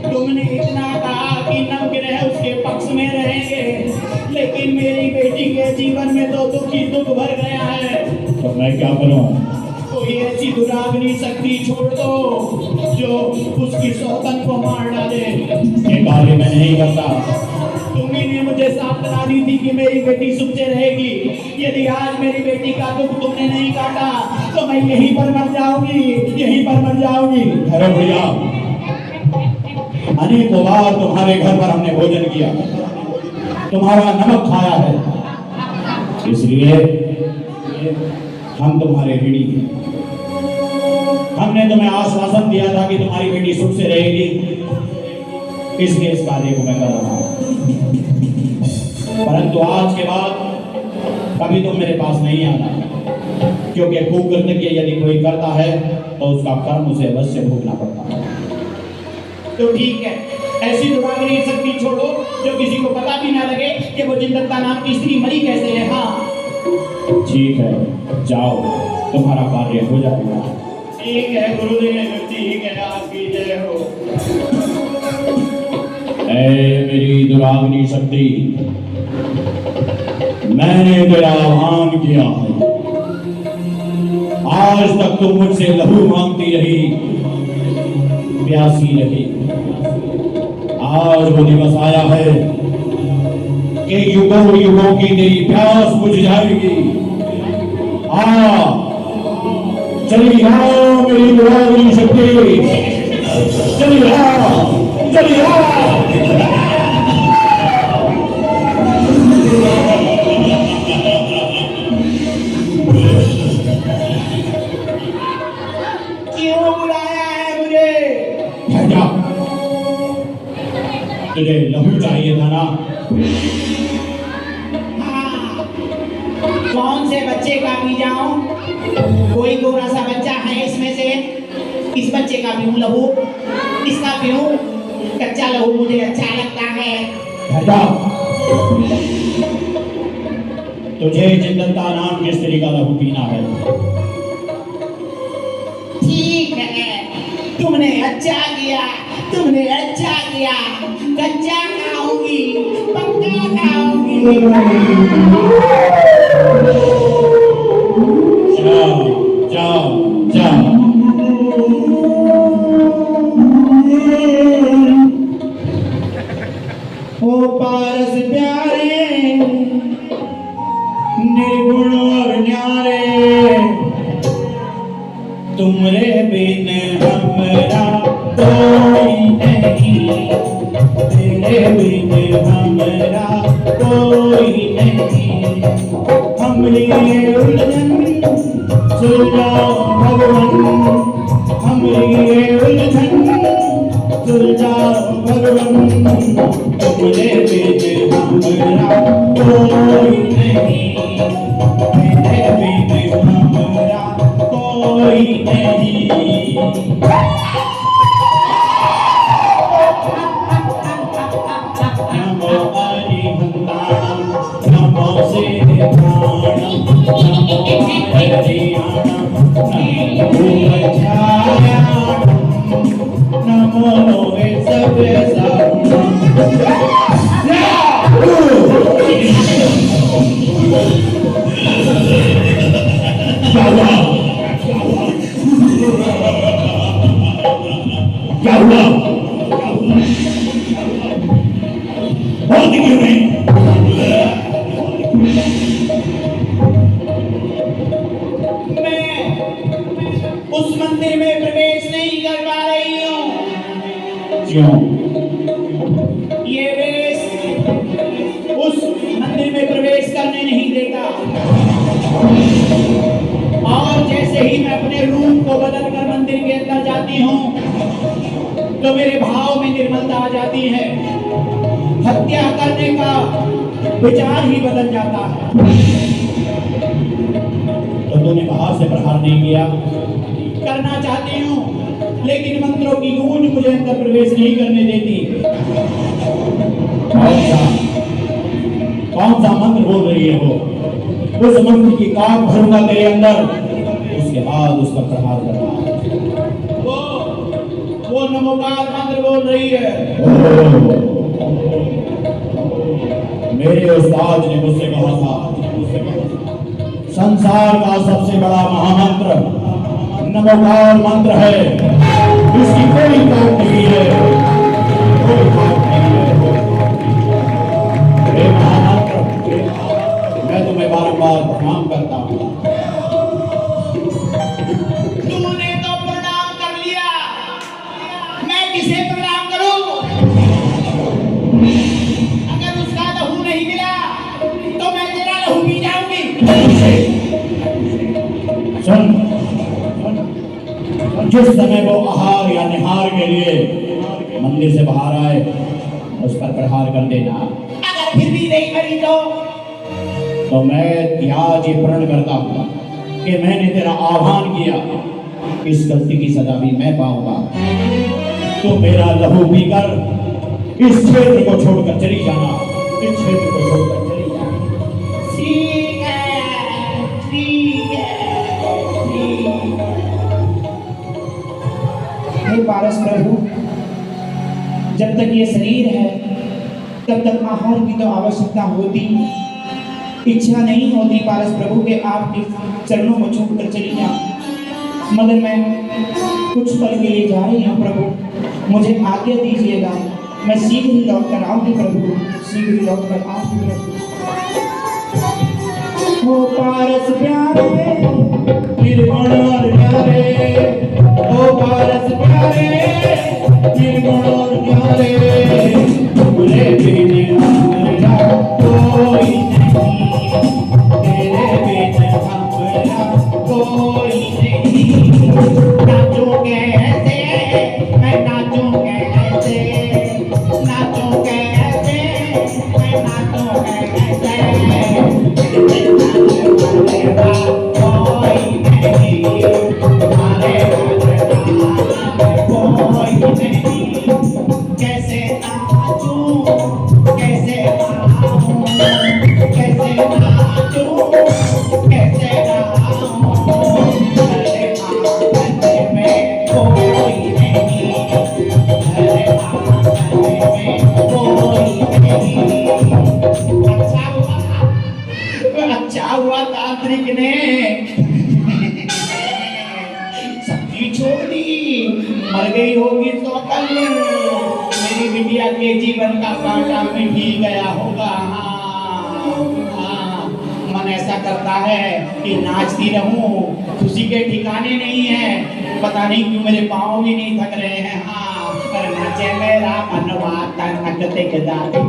तुमने इतना कहा कि नवग्रह उसके पक्ष में रहेंगे, लेकिन मेरी बेटी के जीवन में तो दुख ही दुख भर गया है। तो मैं क्या करूं? कोई ऐसी दुराग्नि शक्ति छोड़ दो जो उसकी सौतन को मार डाले। ये कार्य मैं नहीं करता। तुम्ही ने मुझे सावधानी दी थी कि मेरी बेटी सुख से रहेगी। यदि आज मेरी बेटी का दुख तुमने नहीं काटा तो मैं यहीं पर मर जाऊंगी, यहीं पर मर जाऊंगी। अरे भैया, अनेकों बार तुम्हारे घर पर हमने भोजन किया, तुम्हारा नमक खाया है, इसलिए हम तुम्हारे ऋणी हैं। हमने तुम्हें आश्वासन दिया था कि तुम्हारी बेटी सुख से रहेगी, इसलिए इस कार्य को मैं कर रहा हूं। परंतु आज के बाद कभी तुम मेरे पास नहीं आना, क्योंकि कुकृत्य यदि कोई करता है तो उसका कर्म उसे अवश्य भोगना पड़ता है। तो ठीक है, ऐसी दुराग्नि शक्ति छोड़ो जो किसी को पता भी ना लगे कि वो जिंदत्ता नाम की स्त्री मरी कैसे है। हाँ ठीक है, जाओ, तुम्हारा कार्य हो जाएगा। ठीक है गुरुदेव, ठीक है, आपकी जय हो। ऐ मेरी दुराग्नि शक्ति, मैंने तेरा आह्वान किया है। आज तक तुम मुझसे लहू मांगती रही, प्यासी रही। आज वो दिवस आया है कि युगों युगों की तेरी प्यास बुझ जाएगी। चली आओ मेरी दुराग्नि शक्ति, चली आओ, चली आओ। क्यों बुलाया है मुझे? तुझे लहू चाहिए था ना? हाँ, कौन से बच्चे का पी जाऊं? कोई गोरा सा बच्चा है इसमें से, इस बच्चे का पीऊं लहू, इसका पीऊं? कच्चा लहू मुझे अच्छा लगता है। तुझे जिंदत्ता नाम की स्त्री का लहू पीना है। ठीक है, तुमने अच्छा किया, तुमने अच्छा किया। कच्चा खाऊंगी, पक्का खाऊंगी। जाओ, जाओ, जाओ। ओ पारस प्यारे, निर्गुण और न्यारे, तुमरे बिन हमरा कोई नहीं, तेरे बिन हमरा कोई नहीं। हम लिए उलझन सुलझाओ भगवान, हम लिए उलझन सुलझाओ भगवान। तुमरे बिन हमरा कोई नहीं, तेरे बिन हमरा कोई नहीं। नमो हरिहंताणं, नमो सिद्धाणं, नमो हरियाणं, नमो भूमध्यायाणं, नमो क्या हुआ? बोलती क्यों नहीं? मैं उस मंदिर में प्रवेश नहीं कर पा रही हूँ। क्यों? ये वेश उस मंदिर में प्रवेश करने नहीं देता, और जैसे ही मैं अपने रूप को बदल कर मंदिर के अंदर जाती हूँ तो मेरे भाव में निर्मलता आ जाती है। हत्या करने का विचार ही बदल जाता है। तो तूने बाहर से प्रहार नहीं किया? करना चाहती हूँ, लेकिन मंत्रों की गूंज मुझे अंदर प्रवेश नहीं करने देती। कौन सा मंत्र बोल रही है वो? उस मंत्र की काट भरूंगा तेरे अंदर, उसके बाद उसका प्रहार करना। वो नमोकार मंत्र बोल रही है। मेरे उस्ताद ने मुझसे कहा था, संसार का सबसे बड़ा महामंत्र नमोकार मंत्र है, इसकी कोई काट नहीं है, कोई काट नहीं है। हे महामंत्र, मैं तुम्हें बारंबार प्रणाम करता हूँ। तूने तो प्रणाम कर लिया, मैं किसे प्रणाम करूं? अगर उसका लहू नहीं मिला तो मैं तेरा लहू पी जाऊंगी। सुन, जिस समय वो आहार या निहार के लिए मंदिर से बाहर आए, उस पर प्रहार कर देना। अगर फिर भी नहीं करी तो मैं आज ये प्रण करता हूँ कि मैंने तेरा आह्वान किया, इस गलती की सजा भी मैं पाऊंगा। तो मेरा लहू पीकर इस क्षेत्र को छोड़कर चली जाना, इस क्षेत्र को छोड़कर चली जाना। ठीक है, ठीक है, ठीक है। हे पारस प्रभु, जब तक ये शरीर है तब तक आहार की तो आवश्यकता होती, इच्छा नहीं होती पारस प्रभु के आपके चरणों को छोड़कर चली जाऊं। मगर मैं कुछ पल के लिए जा रही हूँ प्रभु, मुझे आज्ञा दीजिएगा, मैं शीघ्र ही लौट कर आऊंगी प्रभु, शीघ्र ही लौट कर आऊंगी प्रभु। ओ पारस प्यारे, निर्गुण और प्यारे, ओ पारस प्यारे, निर्गुण और प्यारे, तेरे बिन हमरा कोई नहीं, तेरे बिन हमरा कोई नहीं। नाचूं कैसे, मैं नाचूं कैसे, नाचूं कैसे, मैं नाचूं कैसे, कोई नहीं, हमारे कोई नहीं। कैसे नाचूं, कैसे गाऊं, कैसे नाचूं, कैसे गाऊं, मेरे आंगन में कोई नहीं, मेरे आंगन में कोई नहीं। अच्छा हुआ तांत्रिक ने सब्जी छोड़ दी, मर गई होगी तो कल मेरी बिटिया के जीवन का कांटा मिट ही गया होगा। हाँ, मन ऐसा करता है कि नाचती रहूं, खुशी के ठिकाने नहीं है, पता नहीं क्यों मेरे पाँव भी नहीं थक रहे हैं। हाँ, पर नाचे मेरा मनवा तनक देख दादी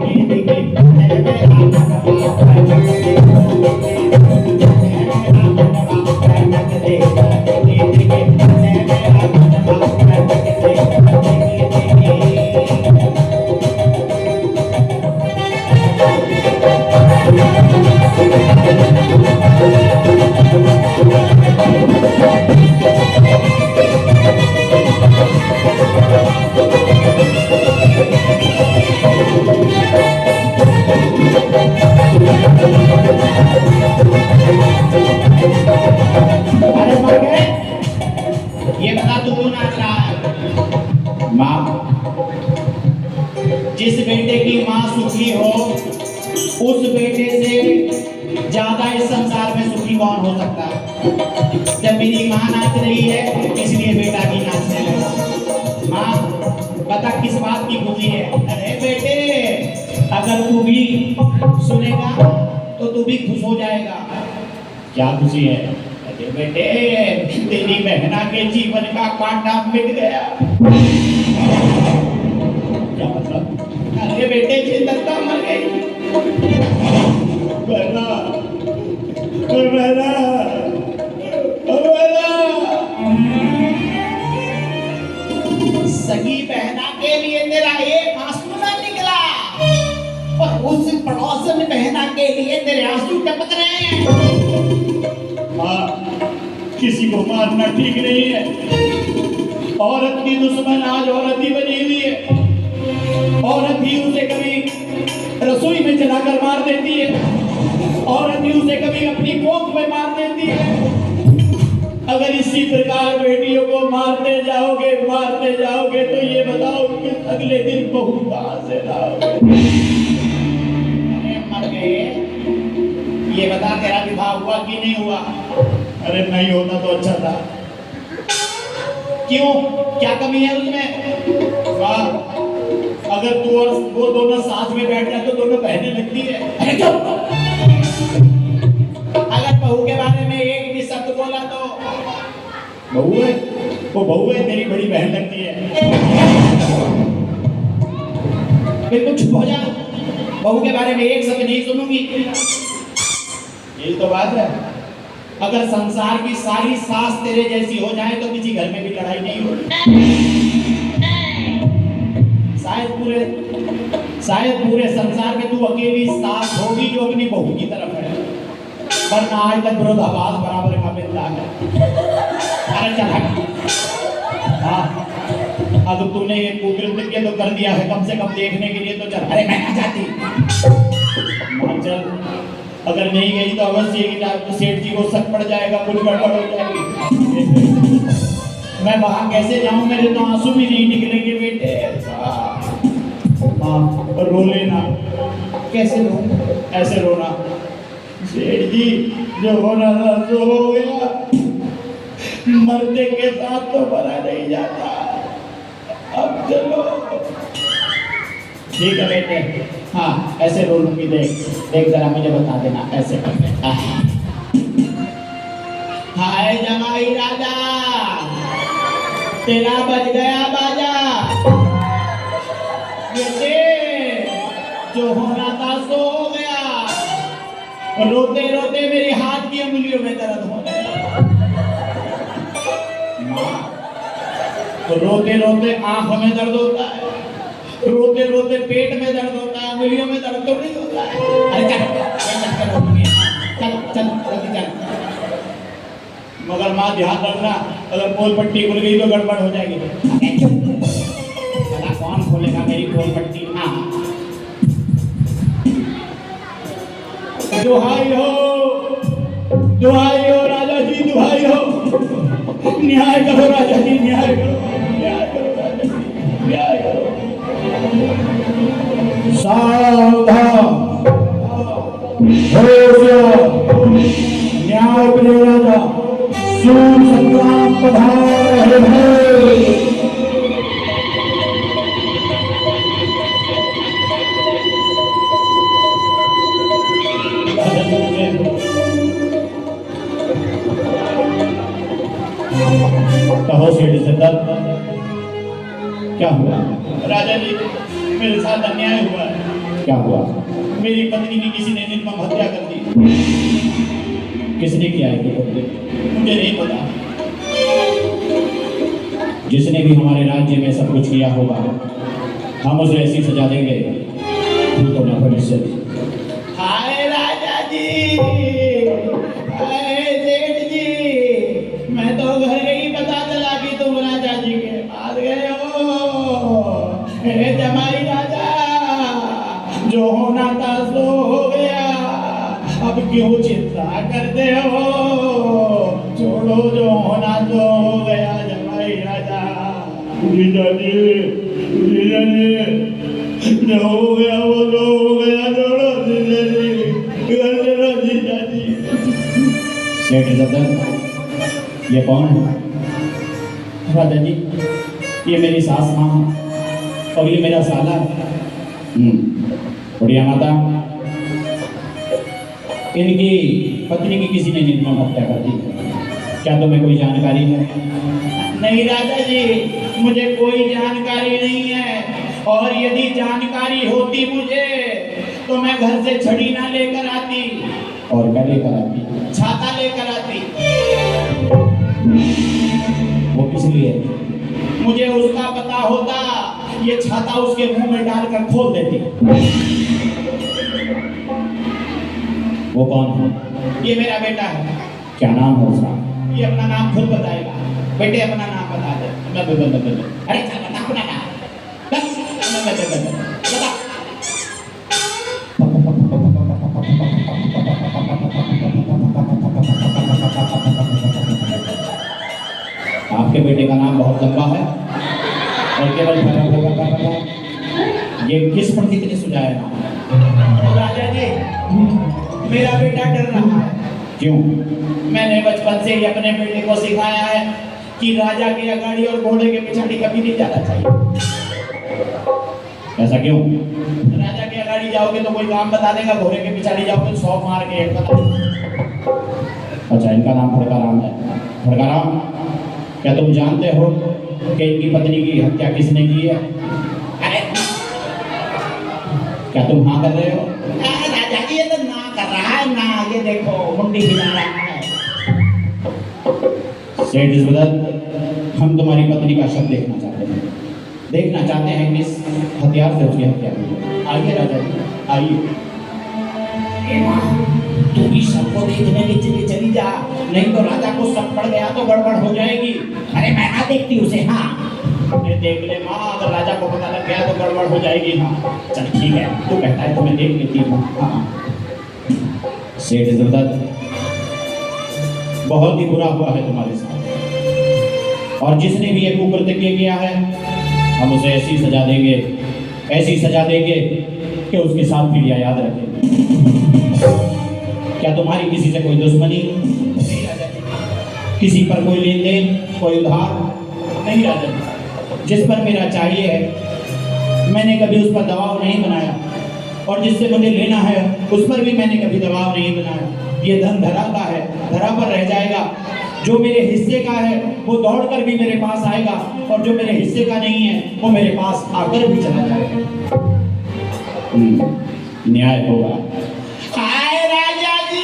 ये बता तू क्यों नाच रहा है? माँ, जिस बेटे की माँ सुखी हो उस बेटे से ज्यादा इस संसार में सुखी कौन हो सकता है? जब मेरी माँ नाच रही है इसलिए बेटा भी नाचने लगा। माँ बता किस बात की खुशी है? अरे बेटे, अगर तू भी सुनेगा तो तू भी खुश हो जाएगा। क्या खुशी है? अरे बेटे, तेरी बहना के जीवन का कांटा मिट गया। क्या मतलब? अरे बेटे, चिंता मर गई। बहना, बहना, बहना। सगी बहना के लिए तेरा एक आंसू ना निकला, और उस पड़ोसन बहना लिए तेरे आंसू टपक रहे हैं। हाँ, किसी को मारना ठीक नहीं है। औरत की दुश्मन आज औरत ही बनी हुई है। औरत ही उसे कभी रसोई में चलाकर मार देती है। औरत ही उसे कभी अपनी कोख में मार देती है। अगर इसी प्रकार बेटियों को मारते जाओगे तो ये बताओ कि अगले दिन बहू कहां से लाओगे? मर गए। ये बता तेरा विवाह हुआ कि नहीं हुआ? अरे नहीं होता तो अच्छा था। क्यों, क्या कमी है उसमें? वाह, अगर तू और वो दोनों साथ में बैठ जाए तो दोनों बहने लगती है। अरे चुप। अगर बहू के बारे में एक भी शब्द बोला तो बहू है, वो बहू है, तेरी बड़ी बहन लगती है। बिल्कुल चुप हो जा। बहू के बारे में एक शब्द नहीं सुनूंगी। यही तो बात है। अगर संसार की सारी सास तेरे जैसी हो जाए तो किसी घर में भी लड़ाई नहीं होगी। शायद पूरे संसार में तू अकेली सास होगी जो अपनी बहू की तरफ है, वरना आज तक विरोधाभास बराबर का मिलता है। अरे चल। हाँ, अब तूने ये कुकृत्य तो कर दिया है, कम से कम देखने के लिए तो चल। अरे मैं ना जाती। हाँ चल, अगर नहीं गई तो अवश्य ही सेठ जी को शक पड़ जाएगा, कुछ गड़बड़ हो जाएगी। मैं वहां कैसे जाऊं? मेरे तो आंसू भी नहीं निकलेंगे बेटे। हाँ, रो लेना। कैसे रो? ऐसे रोना, सेठ जी जो होना था सो हो गया, मरने के साथ तो भरा नहीं जाता, अब चलो। ठीक है बेटे। हाँ, ऐसे रो लूंगी। देख जरा मुझे बता देना ऐसे करके। हाय जमाई राजा, तेरा बज गया बाजा। बेटे जो होना था सो हो गया। रोते रोते मेरे हाथ की उंगलियों में दर्द हो गया। रोते रोते आंखों में दर्द होता है, रोते रोते पेट में दर्द होता है, उंगलियों में दर्द तो नहीं होता है। अरे चल जल्दी चल। मगर माँ ध्यान रखना, अगर पोल पट्टी खुल गई तो गड़बड़ हो जाएगी। भला कौन खोलेगा मेरी पोल पट्टी? हाँ, दुहाई हो राजा जी, दुहाई हो, न्याय करो राजा जी, न्याय करो राजा जी, न्याय करो। सावधान, न्याय प्रिय राजा, सूर संग्राम पधार रहे हैं। कहो सेठ सिद्धार्थ, क्या हुआ? राजा जी, मेरे साथ अन्याय हुआ है। क्या हुआ? मेरी पत्नी की किसी ने निर्मम हत्या कर दी। किसने किया है ये? मुझे नहीं पता। जिसने भी हमारे राज्य में सब कुछ किया होगा, हम उसे ऐसी सजा देंगे तो न भविष्य। हाय राजा जी, हाय सेठ जी, मैं तो घर गई, पता चला कि तुम राजा जी के पास गए हो। हे जमाई राजा, जो होना था सो हो गया, अब क्यों चिंता करते हो? छोड़ो, जो होना तो हो गया जमाई राजा। जीजा जी, जो हो गया वो तो हो गया, छोड़ो जीजा जी, कर देना जीजा जी। सेठ जब्दर, ये कौन है? राजा जी, ये मेरी सास माँ है और ये मेरा साला। बुढ़िया माता, इनकी पत्नी की किसी ने निर्मम हत्या कर दी। क्या तुम्हें कोई जानकारी है? नहीं राजा जी, मुझे कोई जानकारी नहीं है, और यदि जानकारी होती मुझे तो मैं घर से छड़ी ना लेकर आती। और क्या लेकर आती? छाता लेकर आती। वो किस लिए? मुझे उसका पता होता, ये छाता उसके मुंह में डालकर खोल देती। वो कौन है? ये मेरा बेटा है। क्या नाम है उसका? ये अपना नाम खुद बताएगा। बेटे अपना नाम बता दे। अरे चल बता अपना नाम। बता। आपके बेटे का नाम बहुत लंबा है और केवल ये किस पंडित ने सुझाया नाम? राजा जी, मेरा बेटा डर रहा है। क्यों? मैंने बचपन से ही अपने बेटे को सिखाया है कि राजा की अगाड़ी और घोड़े के पिछाड़ी कभी नहीं जाना चाहिए। ऐसा क्यों? राजा की अगाड़ी जाओगे तो कोई काम बता देगा, घोड़े के पिछाड़ी जाओगे तो 100 मार के एक बता। अच्छा, इनका नाम फड़काराम है। फड़काराम, क्या तुम जानते हो कि इनकी पत्नी की हत्या किसने की है? अरे क्या तुम हाँ कर रहे हो? राजा जी, ये तो ना कर रहा है ना, ये देखो मुंडी हिला रहा है। सेठ इज़्ज़त, हम तुम्हारी पत्नी का शव देखना चाहते हैं किस हथियार से उसकी हत्या हुई। आइए राजा जी, आइए। तू भी सबको देखने के लिए चली जा, नहीं तो राजा को शक पड़ गया तो गड़बड़ हो जाएगी। अरे मैं ना देखती उसे। हाँ ये देख ले माँ, अगर राजा को पता लग गया तो गड़बड़ हो जाएगी। हाँ चल ठीक है, तू कहता है तो मैं देख लेती हूँ। हाँ सेठ इज़्ज़त, बहुत ही बुरा हुआ है तुम्हारे साथ, और जिसने भी ये कुकृत्य किया है हम उसे ऐसी सजा देंगे कि उसकी साथ पीढ़ियां याद रखें। क्या तुम्हारी किसी से कोई दुश्मनी? नहीं राजा जी। किसी पर कोई लेन देन, कोई उधार? नहीं राजा जी। जिस पर मेरा चाहिए है मैंने कभी उस पर दबाव नहीं बनाया, और जिससे मुझे लेना है उस पर भी मैंने कभी दबाव नहीं बनाया। ये धन धरा का है, धरा पर रह जाएगा। जो मेरे हिस्से का है वो दौड़कर भी मेरे पास आएगा, और जो मेरे हिस्से का नहीं है वो मेरे पास आकर भी चला जाएगा। न्याय होगा। हाय राजा जी,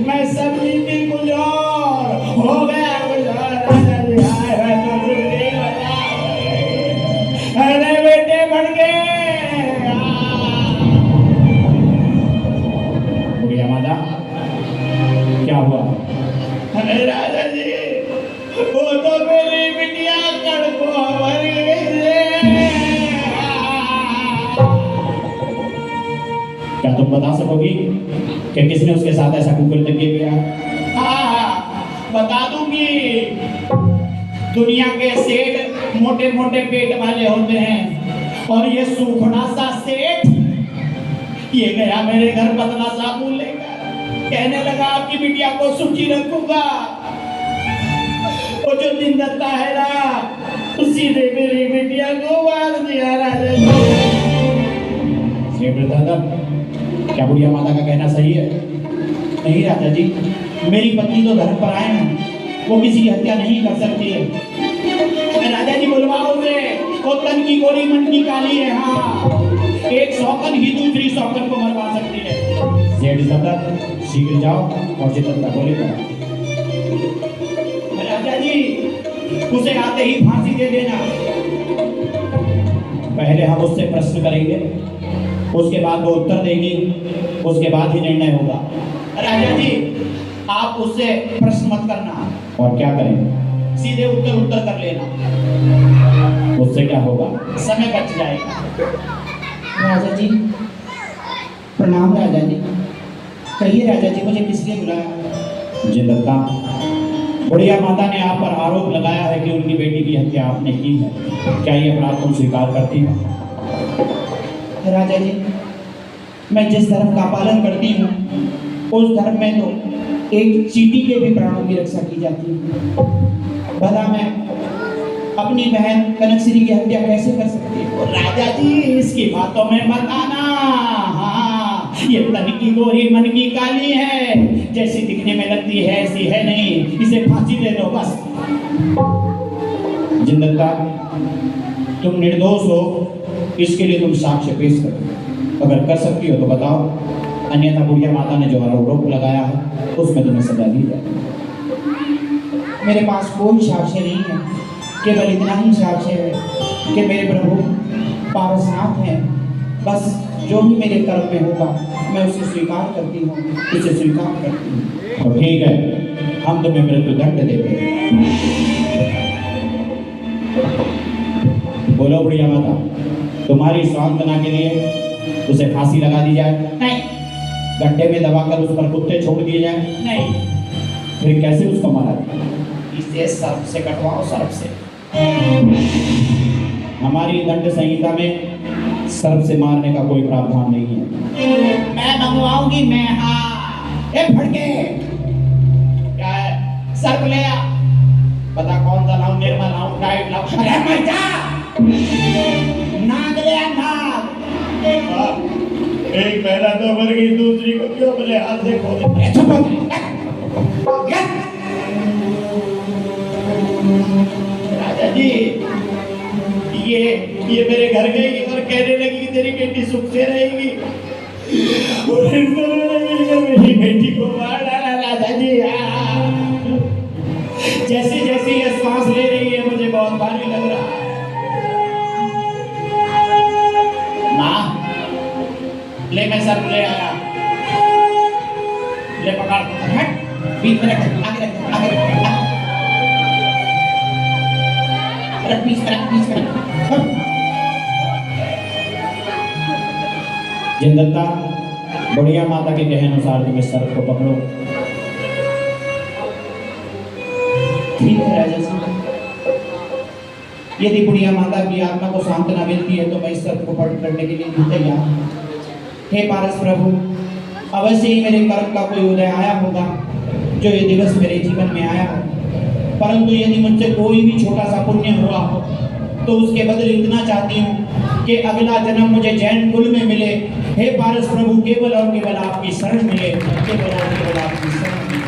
मैं समझी थी कुछ और हो गया कुछ और। राजा जी हाय मैं तो नहीं बता। अरे बेटे बढ़ गए। बुढ़िया माता, क्या हुआ? अरे राजा जी, वो तो मेरी बिटिया कड़को मर गई। क्या तुम बता सकोगी कि किसने उसके साथ ऐसा कुकृत्य किया? हाँ बता दूंगी। दुनिया के सेठ मोटे मोटे पेट वाले होते हैं, और ये सूखड़ा सा सेठ ये गया मेरे घर पतला साबुन लेकर, कहने लगा आपकी बिटिया को सुखी रखूंगा। वो जो दिन दत्ता है ना, उसी ने मेरी बिटिया को मार दिया राजा जी। सेठ दादा, क्या बुढ़िया माता का कहना सही है? नहीं राजा जी, मेरी पत्नी तो धर्म पर आए हैं, वो किसी की हत्या नहीं कर सकती है। राजा जी बुलवाओ उसे, वो तन की गोरी मन की काली है। हाँ एक शौकन ही दूसरी शौकन को मरवा सकती है। सेठ दादा, शीघ्र जाओ और चित्रता को लेकर। राजा जी उसे आते ही फांसी दे देना। पहले हम उससे प्रश्न करेंगे, उसके बाद वो उत्तर देगी, उसके बाद ही निर्णय होगा। राजा जी आप उससे प्रश्न मत करना, और क्या करेंगे? सीधे उत्तर कर लेना। उससे क्या होगा? समय बच जाएगा। राजा जी प्रणाम। राजा जी कहिए राजा जी, मुझे किस लिए बुलाया? जिंदत्ता, बुढ़िया माता ने आप पर आरोप लगाया है कि उनकी बेटी की हत्या आपने की है। क्या ये अपराध तुम स्वीकार करती हो? राजा जी मैं जिस धर्म का पालन करती हूँ उस धर्म में तो एक चींटी के भी प्राणों की रक्षा की जाती है। भला मैं अपनी बहन कनकश्री की हत्या कैसे कर सकती हूँ? राजा जी इसकी बातों में मत आना। हाँ ये तन की गोरी मन की काली है, जैसी दिखने में लगती है ऐसी है नहीं। इसे फांसी दे दो बस। जिंदत्ता, तुम निर्दोष हो, इसके लिए तुम साक्ष्य पेश करो। अगर कर सकती हो तो बताओ, अन्यथा बुढ़िया माता ने जो आरोप लगाया है उसमें तुम्हें सजा दी जाए। मेरे पास कोई साक्ष्य नहीं है, केवल इतना ही साक्ष्य है कि मेरे प्रभु पारसनाथ हैं। बस जो भी मेरे कर्म में होगा मैं उसे स्वीकार करती हूँ, उसे स्वीकार करती हूँ। तो ठीक है, हम तुम्हें मृत्यु दंड देते हैं। बोलो बुढ़िया माता, तुम्हारी सांत्वना के लिए उसे फांसी लगा दी जाए? नहीं गड्ढे में दबाकर उस पर कुत्ते छोड़ दिए जाए? नहीं, फिर कैसे उसको मारा जाए? इसे सर्प से कटवाओ, सर्प से। हमारी दंड संहिता में सर्प से मारने का कोई प्रावधान नहीं है। मैं मंगवाऊंगी, मैं। हाँ, ए फड़के, क्या है? सर्प ले आ। बता कौन सा लाऊं, निर्मल लाऊं, टाइट लाऊं? अरे मर जा, नाग ले आ, नाग। एक पहला तो मर गई, दूसरी को क्यों अपने हाथ से खो दे? चुप हो। राजा जी, ये मेरे घर गई और कहने लगी कि तेरी बेटी सुख से रहेगी, और इन दोनों ने मिलकर मेरी बेटी को मार डाला। राजा जी, जैसे जैसे ये सांस ले रही है मुझे बहुत भारी लग रहा है। माँ, ले मैं सर्प ले आया, ले पकड़, हट, बीच में रख, आगे रख, आगे रख, रख, बीच में रख, बीच में रख। जिंदत्ता, बुढ़िया माता के कहे अनुसार तुम इस सर्प को पकड़ो। ठीक है राजा साहब, यदि बुढ़िया माता की आत्मा को सांत्वना मिलती है तो मैं इस सर्प को पकड़ करने के लिए तैयार हूं। हे पारस प्रभु, अवश्य ही मेरे कर्म का कोई उदय आया होगा जो ये दिवस मेरे जीवन में आया हो, परंतु यदि मुझसे कोई भी छोटा सा पुण्य हुआ हो तो उसके बदले इतना चाहती हूँ कि अगला जन्म मुझे जैन कुल में मिले। हे पारस प्रभु, केवल और केवल आपकी शरण मिले, केवल और केवल आपकी शरण मिले।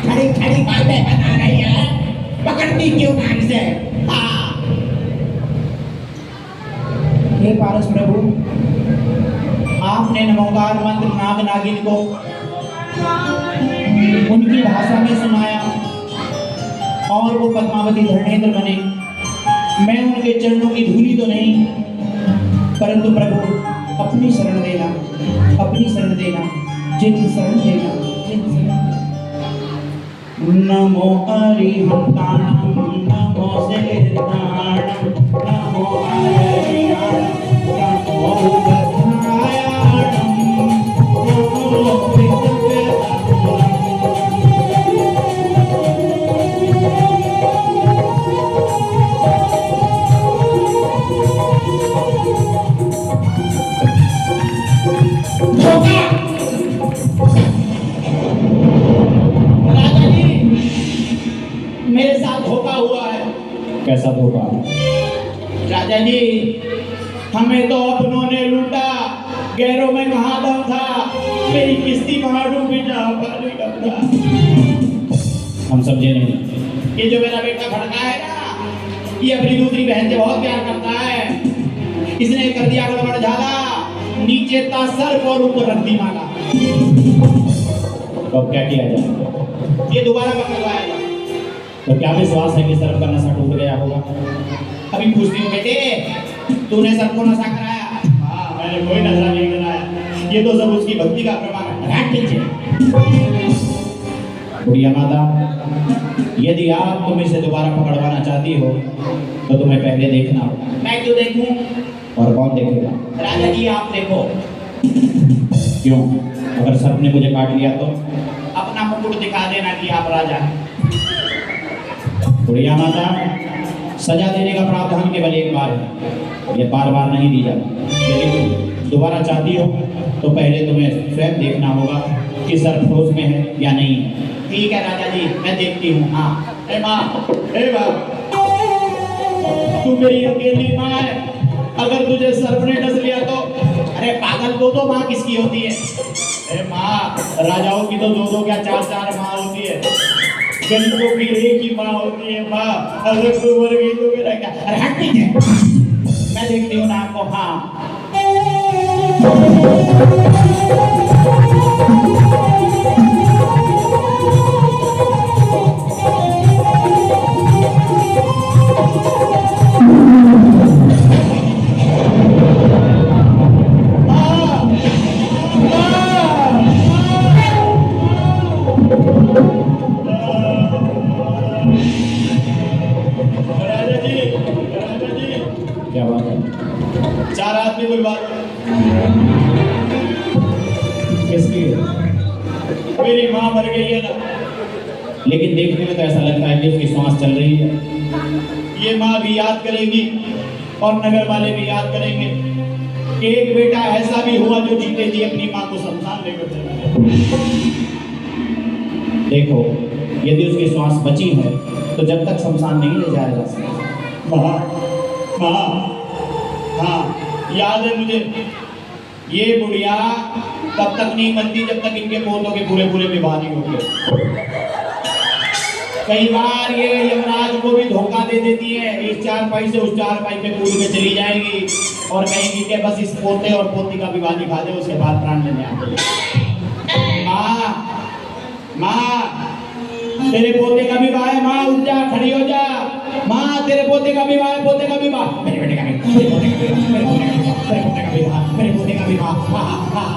खड़ी खड़ी बातें बता रही है, पकड़ती क्यों नाक से? हाँ। हे पारस प्रभु, आपने नमोकार मंत्र नाग नागिन को उनकी भाषा में सुनाया और वो पद्मावती धरणेन्द्र बने। मैं उनके चरणों की धूली तो नहीं, परंतु प्रभु अपनी शरण देना, अपनी शरण देना, जिनकी शरण देना, जिनकी शरण देना। नमो हरिहंताणं, नमो सेनाणं, नमो हरियाणं, नमो बधायाणं, नमो विद्वेदाणं। राजा जी, मेरे साथ धोखा हुआ है। कैसा धोखा? राजा जी, हमें तो अपनों ने लूटा, गैरों में कहाँ दम था, मेरी किस्ती वहां डूबी जहाँ पानी कम था। हम समझे नहीं। ये जो मेरा बेटा भड़का है ना, ये अपनी दूसरी बहन से बहुत प्यार करता है। इसने कर दिया गड़बड़ झाला, नीचे था सर्प और ऊपर रख दी माला। तो अब क्या किया जाए? ये दोबारा पकड़वाया जाए। तो क्या विश्वास है कि सर्प का नशा टूट गया होगा? अभी पूछती हूँ बेटे, तूने सर्प को नशा कराया? हाँ, मैंने कोई नशा नहीं कराया। ये तो सब उसकी भक्ति का प्रमाण है। हट नीचे। बुढ़िया माता, यदि आप तुम इसे दोबारा पकड़वाना चाहती हो तो तुम्हें पहले देखना होगा। मैं क्यों देखूं? और कौन देखेगा? राजा जी, आप देखो। क्यों? अगर सर्प ने मुझे काट लिया तो? अपना मुकुट दिखा देना कि आप राजा हैं। बुढ़िया माता, सजा देने का प्रावधान केवल एक बार है, ये बार बार नहीं दी जाती। यदि तुम दोबारा चाहती हो तो पहले तुम्हें स्वयं देखना होगा कि सर्प होश में है या नहीं है। ठीक है राजा जी, मैं देखती हूँ। हाँ। ए माँ, हे बाप, तू मेरी अकेली माँ है, अगर तुझे सर्प ने डस लिया तो? अरे पागल, दो माँ किसकी होती है? हे माँ, राजाओं की तो दो क्या चार माँ होती है, गरीबों की एक ही माँ होती है। माँ, अगर तू मर गई तो मेरा क्या? अरे हट नीचे, मैं देखती हूँ ना आपको। हाँ। मेरी माँ मर गई है ना, लेकिन देखने में तो ऐसा लगता है कि उसकी सांस चल रही है। ये माँ भी याद करेगी और नगर वाले भी याद करेंगे कि एक बेटा ऐसा भी हुआ जो जीते जी अपनी माँ को शमशान लेकर चला गया। देखो, यदि उसकी सांस बची है तो जब तक शमशान नहीं ले जाया जा सकता। माँ, माँ, हाँ याद है मुझे, ये बुढ़िया तब तक नहीं बनती जब तक इनके पोतों के पूरे पूरे विवाह नहीं होते। कई बार ये यमराज को भी धोखा दे देती है, इस चारपाई से उस चारपाई पे कूद के चली जाएगी और कहेंगी कि बस इस पोते और पोती का विवाह निभा दे, उसके बाद प्राण लेने आते। माँ, माँ, तेरे पोते का विवाह है, माँ उठ जा, खड़ी हो जा। माँ, तेरे पोते का विवाह है, पोते का विवाह, मेरे बेटे का विवाह, मेरे पोते का विवाह, मेरे पोते का विवाह, मेरे पोते का विवाह, हाँ हाँ,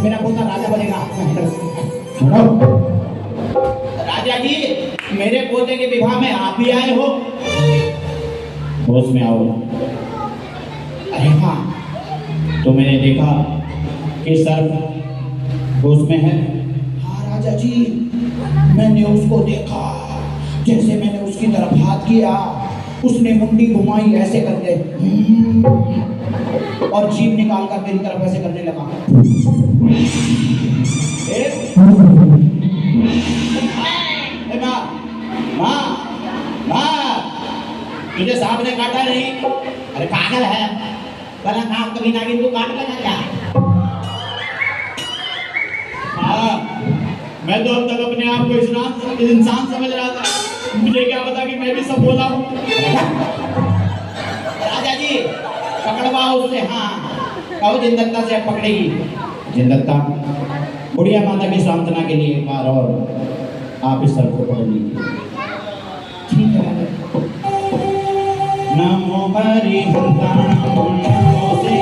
मेरा पोता राजा बनेगा। राजा जी, मेरे पोते के विवाह में आप भी आए हो? होश में आओ। अरे हाँ, तो मैंने देखा कि सर्प होश में है। हाँ राजा जी, मैंने उसको देखा, जैसे मैंने उसकी तरफ हाथ किया, उसने मुंडी घुमाई ऐसे करके और जीभ निकाल कर मेरी तरफ ऐसे करने लगा। माँ, माँ, माँ, तुझे सांप ने काटा नहीं? अरे पागल है, वरना सांप कभी नागिन को काट लेगा क्या? हाँ, मैं तो अब तक अपने आप को इंसान समझ रहा था, मुझे क्या पता कि मैं भी सब बोला हूँ। राजा जी, पकड़वाओ उसे। हाँ, कहो जिंदत्ता से पकड़ेगी। जिंदत्ता, बुढ़िया माता की सांत्वना के लिए एक बार और आप इस सर्प को पकड़ लीजिए। ठीक है। नमो हरि नमो से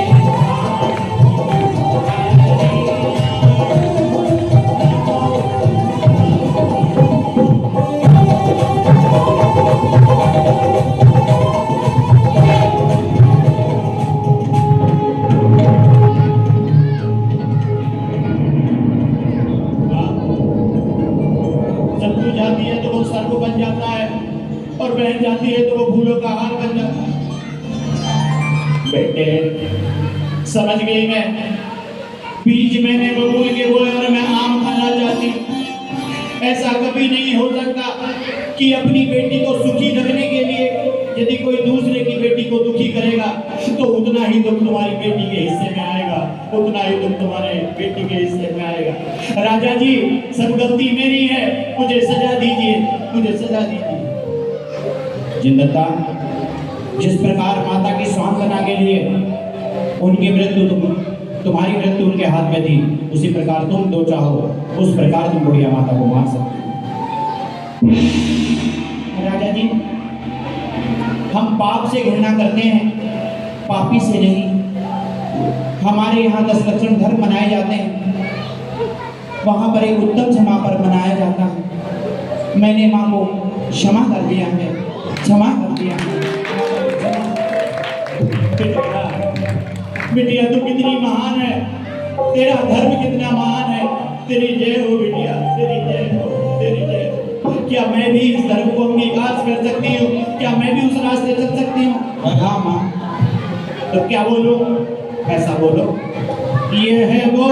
जाती है तो वो सर्प बन जाता है और बहन जाती है तो वो फूलों का हार बन जाता है। बेटे, समझ गई मैं, बीज मैंने बबूल के बोए और मैं आम खाना चाहती। ऐसा कभी नहीं हो सकता कि अपनी बेटी को सुखी रखने के लिए यदि कोई दूसरे की बेटी को दुखी करेगा तो उतना ही दुख तुम्हारी बेटी के हिस्से में आएगा, उतना ही दुख तुम्हारे बेटी के हिस्से में आएगा। राजा जी, सब गलती मेरी है, मुझे सजा दीजिए, मुझे सजा दीजिए। जिंदत्ता, जिस प्रकार माता की सांत्वना के लिए उनकी मृत्यु तुम्हारी मृत्यु उनके हाथ में थी, उसी प्रकार तुम जो चाहो उस प्रकार तुम बुढ़िया माता को मार सकते हो। राजा जी, हम पाप से घृणा करते हैं, पापी से नहीं। हमारे यहाँ 10 लक्षण धर्म मनाए जाते हैं, वहाँ पर एक उत्तम क्षमा पर मनाया जाता है। मैंने माँ को क्षमा कर दिया है, क्षमा कर दिया है। बिटिया तू कितनी महान है, तेरा धर्म कितना महान है। तेरी जय हो बिटिया, तेरी जय हो, तेरी जय हो। क्या मैं भी इस धर्म को अंगीकार कर सकती हूँ? क्या मैं भी उस रास्ते चल सकती हूँ? हाँ माँ। तो क्या बोलो? ऐसा बोलो, ये है वो